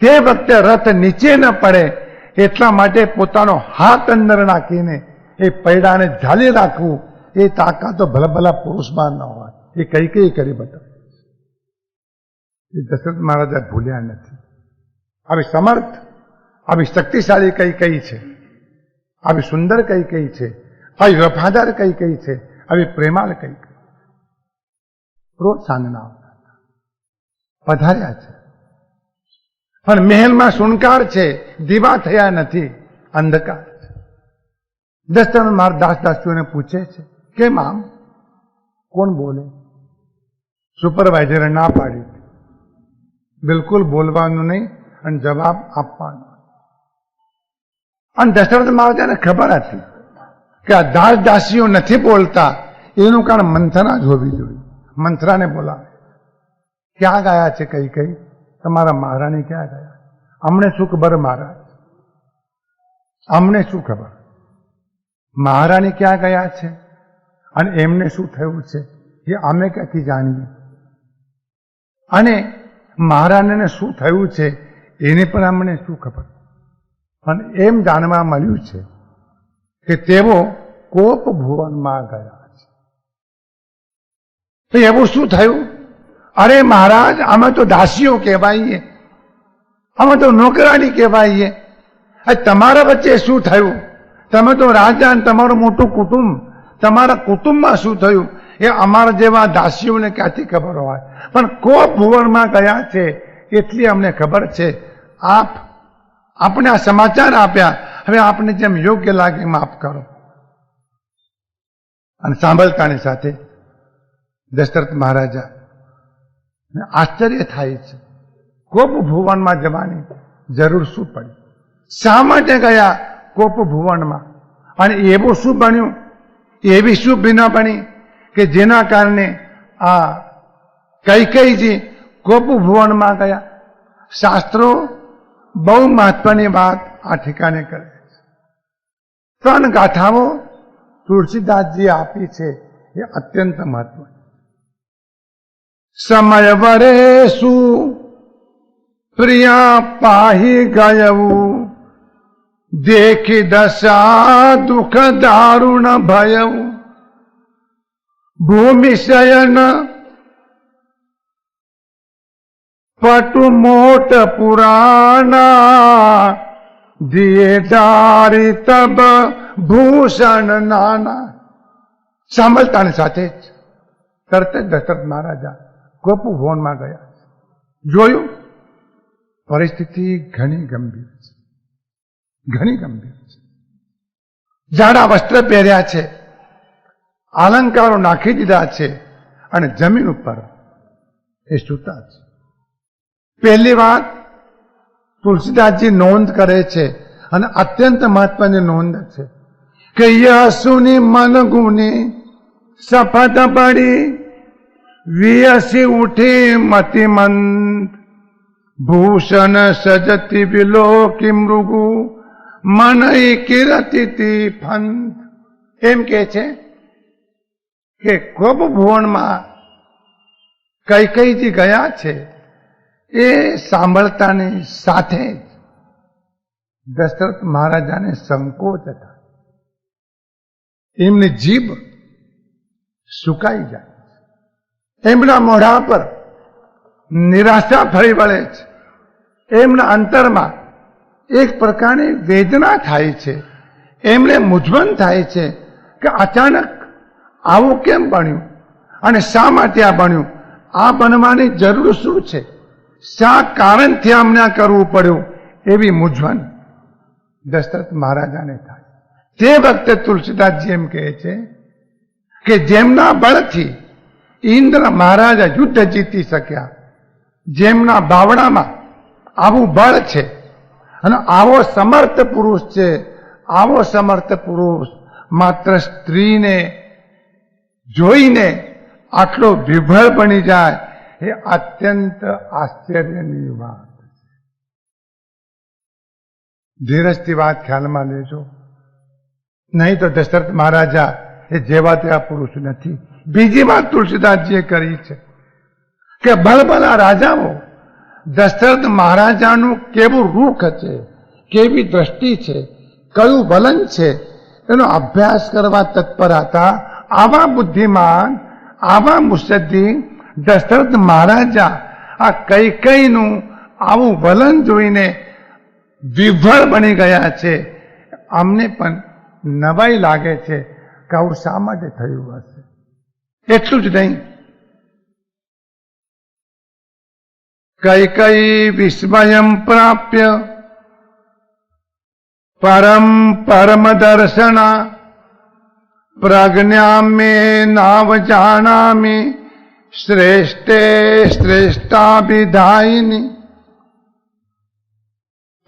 તે વખતે રથ નીચે ન પડે એટલા માટે પોતાનો હાથ અંદર નાખીને એ પૈડાને ઝાલી રાખવું, એ તાકાત તો ભલા પુરુષમાં ન હોય. એ કૈકેયી કરી બતાવે. એ દશરથ મહારાજા ભૂલ્યા નથી. આવી સમર્થ, આવી શક્તિશાળી કૈકેયી છે, આવી સુંદર કૈકેયી છે, આવી વફાદાર કૈકેયી છે, આવી પ્રેમાળ કૈકેયી. રોજ સાંજના પધાર્યા છે, પણ મહેલમાં શુનકાર છે, દીવા થયા નથી, અંધકાર છે. દશરથ મહારાજ દાસ-દાસીઓને પૂછે છે, કેમ આમ? કોણ બોલે? સુપરવાઇઝરે ના પાડી, બિલકુલ બોલવાનું નહીં અને જવાબ આપવાનો. અને દશરથ મહારાજાને ખબર હતી કે આ દાસ-દાસીઓ નથી બોલતા, એનું કારણ મંથરા જ હોવી જોઈએ. મંથરાને બોલાવે. ક્યાં ગયા છે કૈકેયી? તમારા મહારાણી ક્યાં ગયા? અમને શું ખબર મહારાજ? અમને શું ખબર? મહારાણી ક્યાં ગયા છે અને એમને શું થયું છે એ અમે ક્યાંથી જાણીએ? અને મહારાણીને શું થયું છે એની પણ અમને શું ખબર? અને એમ જાણવા મળ્યું છે કે તેઓ કોપ ભુવનમાં ગયા છે. તો એવું શું થયું? અરે મહારાજ, અમે તો દાસીઓ કહેવાઈએ, અમે તો નોકરાણી કહેવાઈએ. તમારા વચ્ચે શું થયું? તમે તો રાજા અને તમારું મોટું કુટુંબ, તમારા કુટુંબમાં શું થયું એ અમારા જેવા દાસીઓને ક્યાંથી ખબર હોય? પણ કોપ ભુવનમાં ગયા છે એટલી અમને ખબર છે. આપણે આ સમાચાર આપ્યા, હવે આપને જેમ યોગ્ય લાગે માફ કરો. અને સાંભળતાની સાથે દશરથ મહારાજા આશ્ચર્ય થાય છે, કોપ ભુવનમાં જવાની જરૂર શું પડી? શા માટે ગયા કોપ ભુવનમાં? અને એવું શું બન્યું, એવી શું ભીના બની કે જેના કારણે આ કૈકેયીજી કોપ ભુવનમાં ગયા? શાસ્ત્રો બહુ મહત્વની વાત આ ઠેકાણે કરે છે. 3 ગાથાઓ તુલસીદાસજી આપી છે, એ અત્યંત મહત્વની. સમય વરેશુ પ્રિયા પાહી ગયવું, દેખી દશા દુઃખ દારુણ ભયવું, ભૂમિ શયન પટુ મોટ પુરાણા, દિયે ડારી તબ ભૂષણ નાના. સાંભળતાની સાથે જ તરત જ દશરથ મહારાજા કોપ ભુવનમાં ગયા. જોયું, પરિસ્થિતિ ઘણી ગંભીર છે, ઘણી ગંભીર છે. જાડા વસ્ત્ર પહેર્યા છે, અલંકારો નાખી દીધા છે અને જમીન ઉપર એ સૂતા છે. પહેલી વાત, તુલસીદાસજી નોંધ કરે છે અને અત્યંત મહત્વની નોંધ છે કે યસુની મન ગુની સફત પડી વિયસી ઉઠી મતિમંત ભૂષણ સજતી વિલોકી મૃગુ મન કિરતી ફંત. એમ કે છે કે ખૂબ ભુવનમાં કઈ કઈ ગયા છે એ સાંભળતાની સાથે જ દશરથ મહારાજાને સંકોચ હતા. એમની જીભ સુકાઈ જાય, એમના મોઢા પર નિરાશા ફરી વળે છે, એમના અંતરમાં એક પ્રકારની વેદના થાય છે. એમને મૂંઝવણ થાય છે કે અચાનક આવું કેમ બન્યું અને શા માટે આ બન્યું, આ બનવાની જરૂર શું છે, શા કારણથી અમને આ કરવું પડ્યું, એવી મૂંઝવણ દશરથ મહારાજાને થાય. તે વખતે તુલસીદાસજી એમ કહે છે કે જેમના બળથી ઇન્દ્ર મહારાજા યુદ્ધ જીતી શક્યા, જેમના બાવડામાં આવું બળ છે અને આવો સમર્થ પુરુષ છે, આવો સમર્થ પુરુષ માત્ર સ્ત્રીને જોઈને આટલો વિભળ બની જાય એ અત્યંત આશ્ચર્યની વાત છે. ધીરજથી વાત ખ્યાલમાં લેજો, નહીં તો દશરથ મહારાજા એ જેવા તેવા પુરુષ નથી. બીજી વાત તુલસીદાસજીએ કરી છે કે ભલભલા રાજાઓ દશરથ મહારાજાનું કેવું રૂખ છે, કેવી દ્રષ્ટિ છે, કયું વલણ છે, એનો અભ્યાસ કરવા તત્પર હતા. આવા બુદ્ધિમાન, આવા મુસદ્દી દશરથ મહારાજા આ કૈકેયીનું આવું વલણ જોઈને વિભળ બની ગયા છે. અમને પણ નવાઈ લાગે છે કે આવું શા માટે થયું હશે. એટલું જ નહીં, કૈકેયી વિસ્મયમ પ્રાપ્ય પરમ દર્શના પ્રજ્ઞા મે નાવ જાનામી શ્રેષ્ઠે શ્રેષ્ઠાભિધાયિની.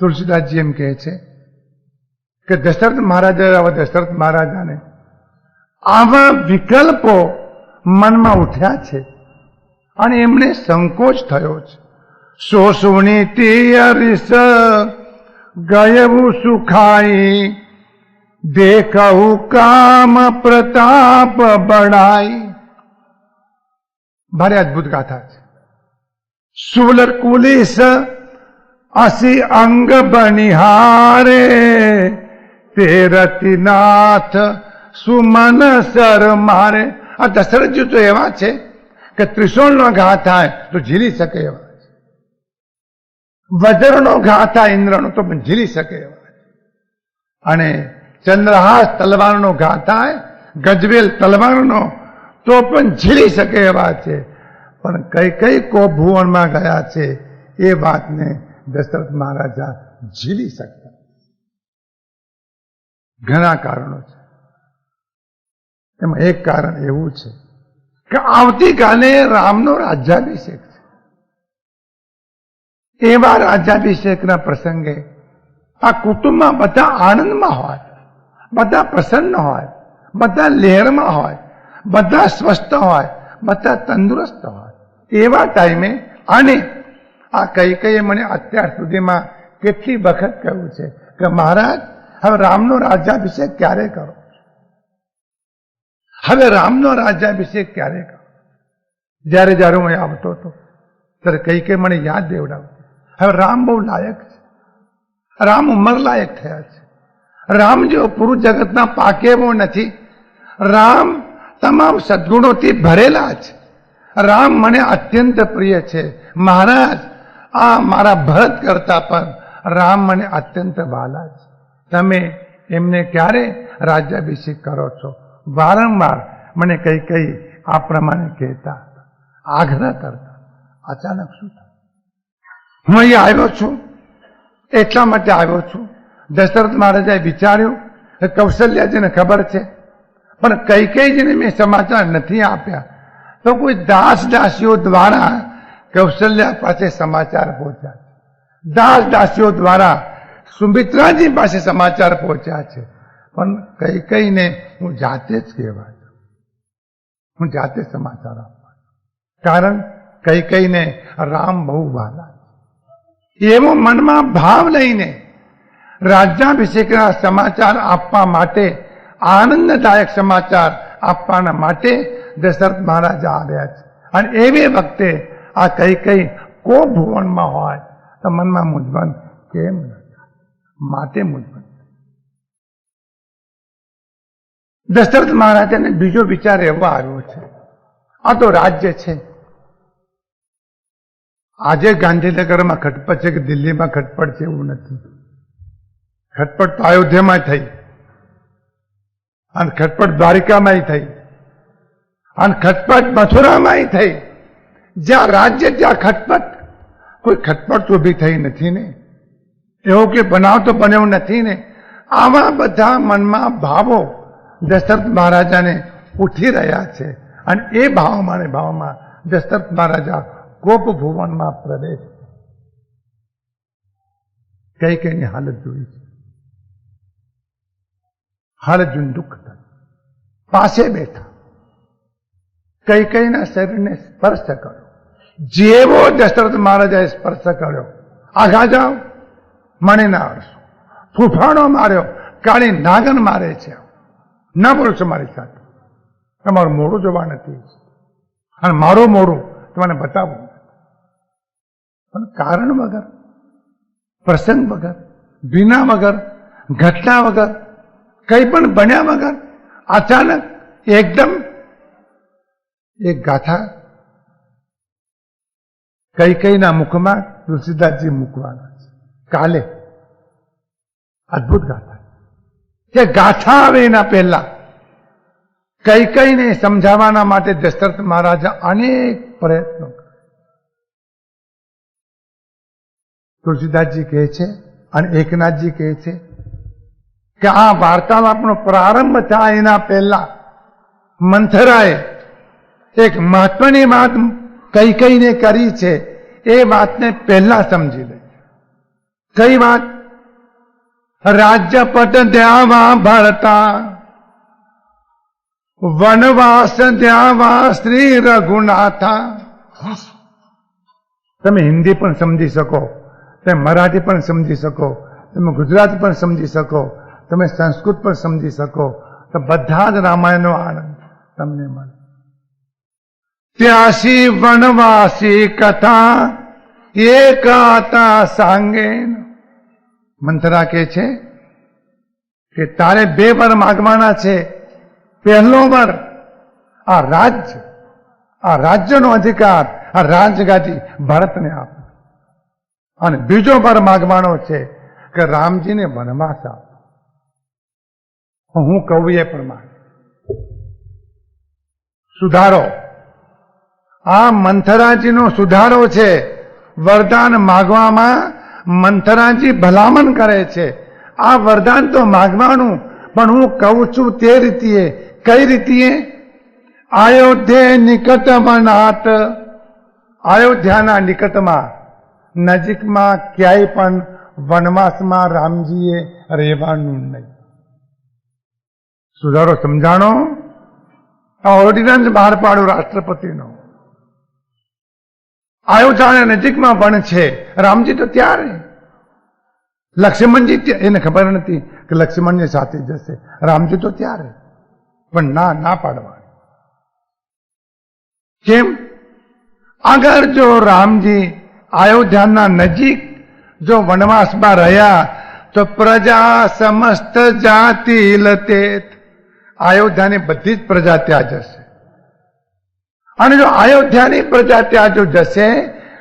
તુલસીદાસજી એમ કહે છે કે દશરથ મહારાજાને આવા વિકલ્પો મનમાં ઉઠ્યા છે અને એમને સંકોચ થયો છે. શોષુણીતી રીસ ગયવું સુખાઈ દેખવું કામ પ્રતાપ બળાઈ. ભારે અદભુત ગાથા છે. સુલ કુલિસ અસી અંગ બનિહારે તે રતિનાથ સુમન સર મારે. આ દશરથજી તો એવા છે કે ત્રિશૂળનો ઘા થાય તો ઝીલી શકે એવા છે, વજ્રનો ઘા થાય ઇન્દ્રનો તો પણ ઝીલી શકે એવા છે, અને ચંદ્રહાસ તલવારનો ઘા થાય, ગજવેલ તલવારનો તો પણ ઝીલી શકે એવા છે. પણ કઈ કઈ ભુવનમાં ગયા છે એ વાતને દશરથ મહારાજા ઝીલી શકતા. ઘણા કારણો છે, એમાં એક કારણ એવું છે કે આવતીકાલે રામનો રાજ્યાભિષેક છે. એવા રાજ્યાભિષેકના પ્રસંગે આ કુટુંબમાં બધા આનંદમાં હોય, બધા પ્રસન્ન હોય, બધા લહેરમાં હોય, બધા સ્વસ્થ હોય, બધા તંદુરસ્ત હોય. એવા ટાઈમે અને આ કૈકેયીએ મને અત્યાર સુધીમાં કેટલી વખત કહ્યું છે કે મહારાજ હવે રામનો રાજ્યાભિષેક ક્યારે કરો, હવે રામનો રાજ્યાભિષેક ક્યારે કરો. જ્યારે જ્યારે હું આવતો હતો ત્યારે કૈકેયી મને યાદ દેવડાવતો, હવે રામ બહુ લાયક છે, રામ ઉંમર લાયક થયા છે, રામ જેવો પુરુષ જગતના પાકે એવો નથી, રામ તમામ સદગુણોથી ભરેલા છે, રામ મને અત્યંત પ્રિય છે. મહારાજ આ મારા ભરત કરતા પણ રામ મને અત્યંત વાલા છે, તમે એમને ક્યારે રાજ્યાભિષેક કરો છો. વારંવાર મને કૈકેયી આ પ્રમાણે કહેતા, આગ્રહ કરતા. અચાનક શું થાય? હું અહીં આવ્યો છું એટલા માટે આવ્યો છું. દશરથ મહારાજાએ વિચાર્યું કે કૌશલ્યાજીને ખબર છે, પણ કૈકેયીજીને મેં સમાચાર નથી આપ્યા તો કોઈ દાસ દાસીઓ દ્વારા કૌશલ્યા પાસે સમાચાર પહોંચ્યા. દાસ દાસીઓ દ્વારા સુમિત્રાજી પાસે સમાચાર પહોંચ્યા છે, પણ કઈ કઈને હું જાતે જ કહેવા છું, હું જાતે સમાચાર આપવા. કારણ કઈ કઈને રામ બહુ વાલા છે. એવો મનમાં ભાવ લઈને રાજ્યાભિષેકના સમાચાર આપવા માટે, આનંદદાયક સમાચાર આપવાના માટે દશરથ મહારાજા આવ્યા છે. અને એવી વખતે આ કઈ કઈ કો ભુવનમાં હોય તો મનમાં મૂંઝવણ કેમ ન થાય? માટે મૂંઝવણ. દશરથ મહારાજાને બીજો વિચાર એવો આવ્યો છે, આ તો રાજ્ય છે. આજે ગાંધીનગરમાં ખટપટ છે કે દિલ્હીમાં ખટપટ છે એવું નથી. ખટપટ તો અયોધ્યામાં થઈ, અને ખટપટ દ્વારિકામાં થઈ, અને ખટપટ મથુરામાં થઈ. જ્યાં રાજ્ય ત્યાં ખટપટ. કોઈ ખટપટ તો ઊભી થઈ નથી ને, એવો કે બનાવ તો બન્યો નથી ને. આવા બધા મનમાં ભાવો દશરથ મહારાજાને ઉઠી રહ્યા છે. અને એ ભાવમાં દશરથ મહારાજા ગોપ ભુવનમાં પ્રવેશ. કઈ કઈની હાલત જોઈ છે. હાલત જોઈને દુઃખ થયું. પાસે બેઠા કઈ કઈના શરીરને સ્પર્શ કર્યો. જેવો દશરથ મહારાજાએ સ્પર્શ કર્યો, આગા જાઓ, મને ના અડશો. ફૂફાણો માર્યો, કાળી નાગન મારે છે. ના બોલશો મારી સાથે, તમારું મોડું જોવા નથી, અને મારું મોડું તમને બતાવવું. પણ કારણ વગર, પ્રસંગ વગર, વિના વગર, ઘટના વગર, કઈ પણ બન્યા વગર અચાનક એકદમ એક ગાથા કઈ કઈના મુખમાં તુલસીદાસજી મૂકવાના છે કાલે. અદભુત ગાથા. કે ગાથા આવે એના પહેલા કઈ કઈને સમજાવવાના માટે દશરથ મહારાજા અનેક પ્રયત્નો કરે. તુલસીદાસજી કહે છે અને એકનાથજી કહે છે કે આ વાર્તાલાપનો પ્રારંભ થાય એના પહેલા મંથરાએ એક મહત્વની વાત કઈ કઈને કરી છે. એ વાતને પહેલા સમજી લે. કઈ વાત? રાજ્યપટ દ્યાવા ભરતા, વનવાસ દ્યાવા શ્રી રઘુનાથા. તમે હિન્દી પણ સમજી શકો, તમે મરાઠી પણ સમજી શકો, તમે ગુજરાતી પણ સમજી શકો, તમે સંસ્કૃત પણ સમજી શકો, તો બધા જ રામાયણનો આનંદ તમને મળે. ત્યાસી વનવાસી કથા એકાતા સાંગે. મંથરા કહે છે કે તારે 2 વર માગવાના છે. પહેલો વર આ રાજ્યનો અધિકાર, આ રાજગાદી ભરતને આપ. અને બીજો વર માગવાનો છે કે રામજીને વનવાસ આપ. હું કહું એ પ્રમાણે સુધારો. આ મંથરાજીનો સુધારો છે. વરદાન માગવામાં મંથરાજી ભલામણ કરે છે. આ વરદાન તો માગવાનું, પણ હું કહું છું તે રીતિએ. કઈ રીતિએ? અયોધ્યા નિકટ વનાત. અયોધ્યાના નિકટમાં, નજીકમાં ક્યાંય પણ વનવાસમાં રામજીએ રહેવાનું નહીં. સુધારો સમજાણો? ઓર્ડિનન્સ બહાર પાડ્યો રાષ્ટ્રપતિનો. અયોધ્યાના નજીકમાં વન છે, રામજી તો ત્યારે. લક્ષ્મણજી એને ખબર નથી કે લક્ષ્મણની સાથે જશે, રામજી તો ત્યારે. પણ ના પાડવાની. કેમ? અગર જો રામજી અયોધ્યાના નજીક જો વનવાસમાં રહ્યા તો પ્રજા સમસ્ત જાતિ લતેત. અયોધ્યાની બધી જ પ્રજા ત્યાં જશે. અને જો અયોધ્યાની પ્રજા ત્યાં જો જશે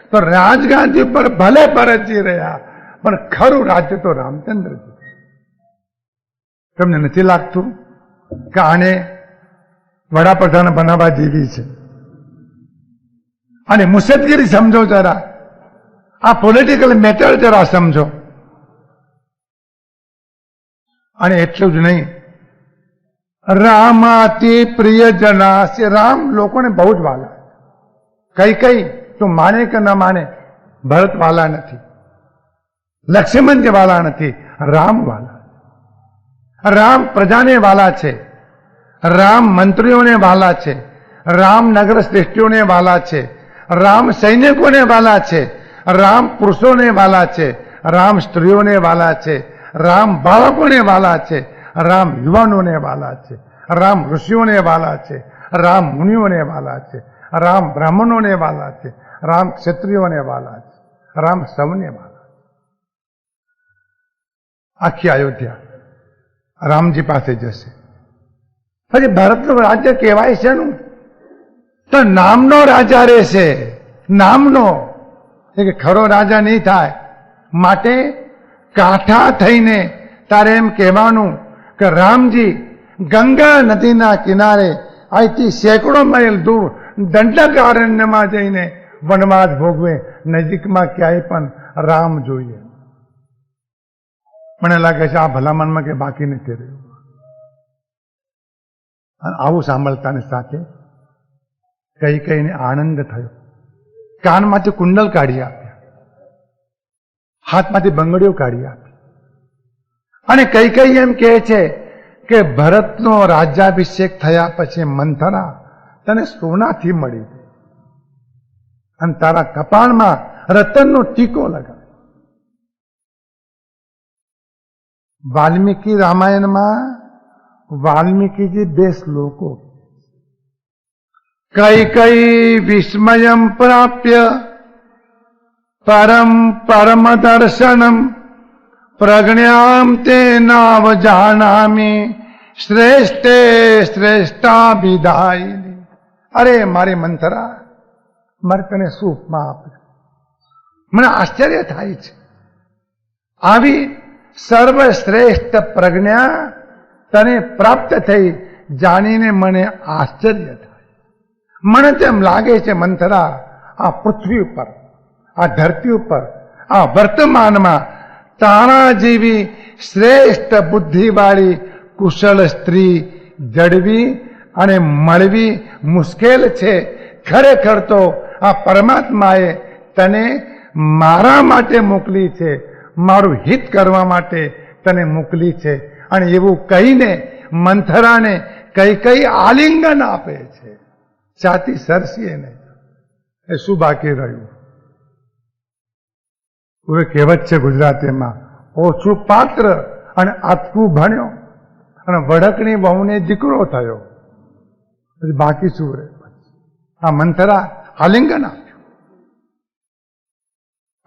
તો રાજગાદી પર ભલે ભરતજી રહ્યા, પણ ખરું રાજ્ય તો રામચંદ્રજી. તમને નથી લાગતું કે આને વડાપ્રધાન બનાવવા જેવી છે? અને મુસદગીરી સમજો જરા, આ પોલિટિકલ મેટર જરા સમજો. અને એટલું જ નહીં, રામાતિ પ્રિયજના. રામ લોકોને બહુ જ વાલા. કઈ તું માને કે ન માને, ભરત વાલા નથી. લક્ષ્મણજી વાલા નથી, રામ વાલા. રામ પ્રજાને વાલા છે, રામ મંત્રીઓને વાલા છે, રામ નગર શ્રેષ્ઠીઓને વાલા છે, રામ સૈનિકોને વાલા છે, રામ પુરુષોને વાલા છે, રામ સ્ત્રીઓને વાલા છે, રામ બાળકોને વાલા છે, રામ યુવાનોને વાલા છે, રામ ઋષિઓને વાલા છે, રામ મુનિઓને વાલા છે, રામ બ્રાહ્મણોને વાલા છે, રામ ક્ષત્રિયોને વાલા છે, રામ સૌને વાલા. આખી અયોધ્યા રામજી પાસે જશે. પછી ભારતનું રાજ્ય કહેવાય છે નું તો નામનો રાજા રહેશે, નામનો. કે ખરો રાજા નહીં થાય. માટે કાંઠા થઈને તારે એમ કહેવાનું કે રામજી ગંગા નદીના કિનારે અહીંથી સેંકડો માઇલ દૂર દંડકારણ્યમાં જઈને વનવાસ ભોગવે, નજીકમાં ક્યાંય પણ રામ જોઈએ. મને લાગે છે આ ભલામણમાં કે બાકી નથી રહ્યું. આવું સાંભળતાની સાથે કઈ કઈને આનંદ થયો. કાનમાંથી કુંડલ કાઢી આપ્યા, હાથમાંથી બંગડીઓ કાઢી આપી. અને કઈ કઈ એમ કહે છે કે ભરતનો રાજ્યાભિષેક થયા પછી મંથરા તને સોનાથી મળી અને તારા કપાળમાં રતનનો ટીકો લગાવે. વાલ્મીકી રામાયણમાં વાલ્મીકીજી 2 શ્લોકો. કઈ કઈ વિસ્મયમ પ્રાપ્ય પરમ પરમ દર્શનમ પ્રજ્ઞામ તે નાવ જાનામી શ્રેષ્ઠે શ્રેષ્ઠાભિધાયિની. અરે મારી મંથરા, મારે તને શું ઉપમા આપે. મને આશ્ચર્ય થાય છે. આવી સર્વશ્રેષ્ઠ પ્રજ્ઞા તને પ્રાપ્ત થઈ જાણીને મને આશ્ચર્ય થાય. મને તેમ લાગે છે મંથરા, આ પૃથ્વી ઉપર, આ ધરતી ઉપર, આ વર્તમાનમાં તારા જેવી શ્રેષ્ઠ બુદ્ધિવાળી કુશળ સ્ત્રી જડવી અને મળવી મુશ્કેલ છે. ખરેખર તો આ પરમાત્માએ તને મારા માટે મોકલી છે, મારું હિત કરવા માટે તને મોકલી છે. અને એવું કહીને મંથરાને કઈ કઈ આલિંગન આપે છે, છાતી સરસીએ નહીં. એ શું બાકી રહ્યું? હવે કહેવત છે ગુજરાતીમાં, ઓછું પાત્ર અને આટલું ભણ્યો અને વડકની વહુને દીકરો થયો, પછી બાકી શું રહે? આ મંથરા આલિંગન આપ્યું.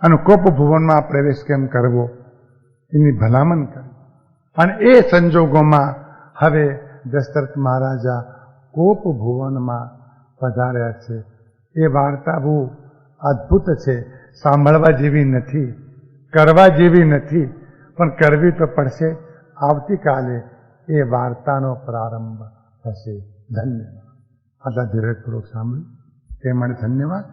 અને કોપ ભુવનમાં પ્રવેશ કેમ કરવો એની ભલામણ કરી. અને એ સંજોગોમાં હવે દશરથ મહારાજા કોપ ભુવનમાં પધાર્યા છે. એ વાર્તા બહુ અદ્ભુત છે, સાંભળવા જેવી નથી, કરવા જેવી નથી, પણ કરવી તો પડશે. આવતીકાલે એ વાર્તાનો પ્રારંભ થશે. ધન્યવાદ. આટલા ધીરજપૂર્વક સાંભળ્યું તે માટે ધન્યવાદ.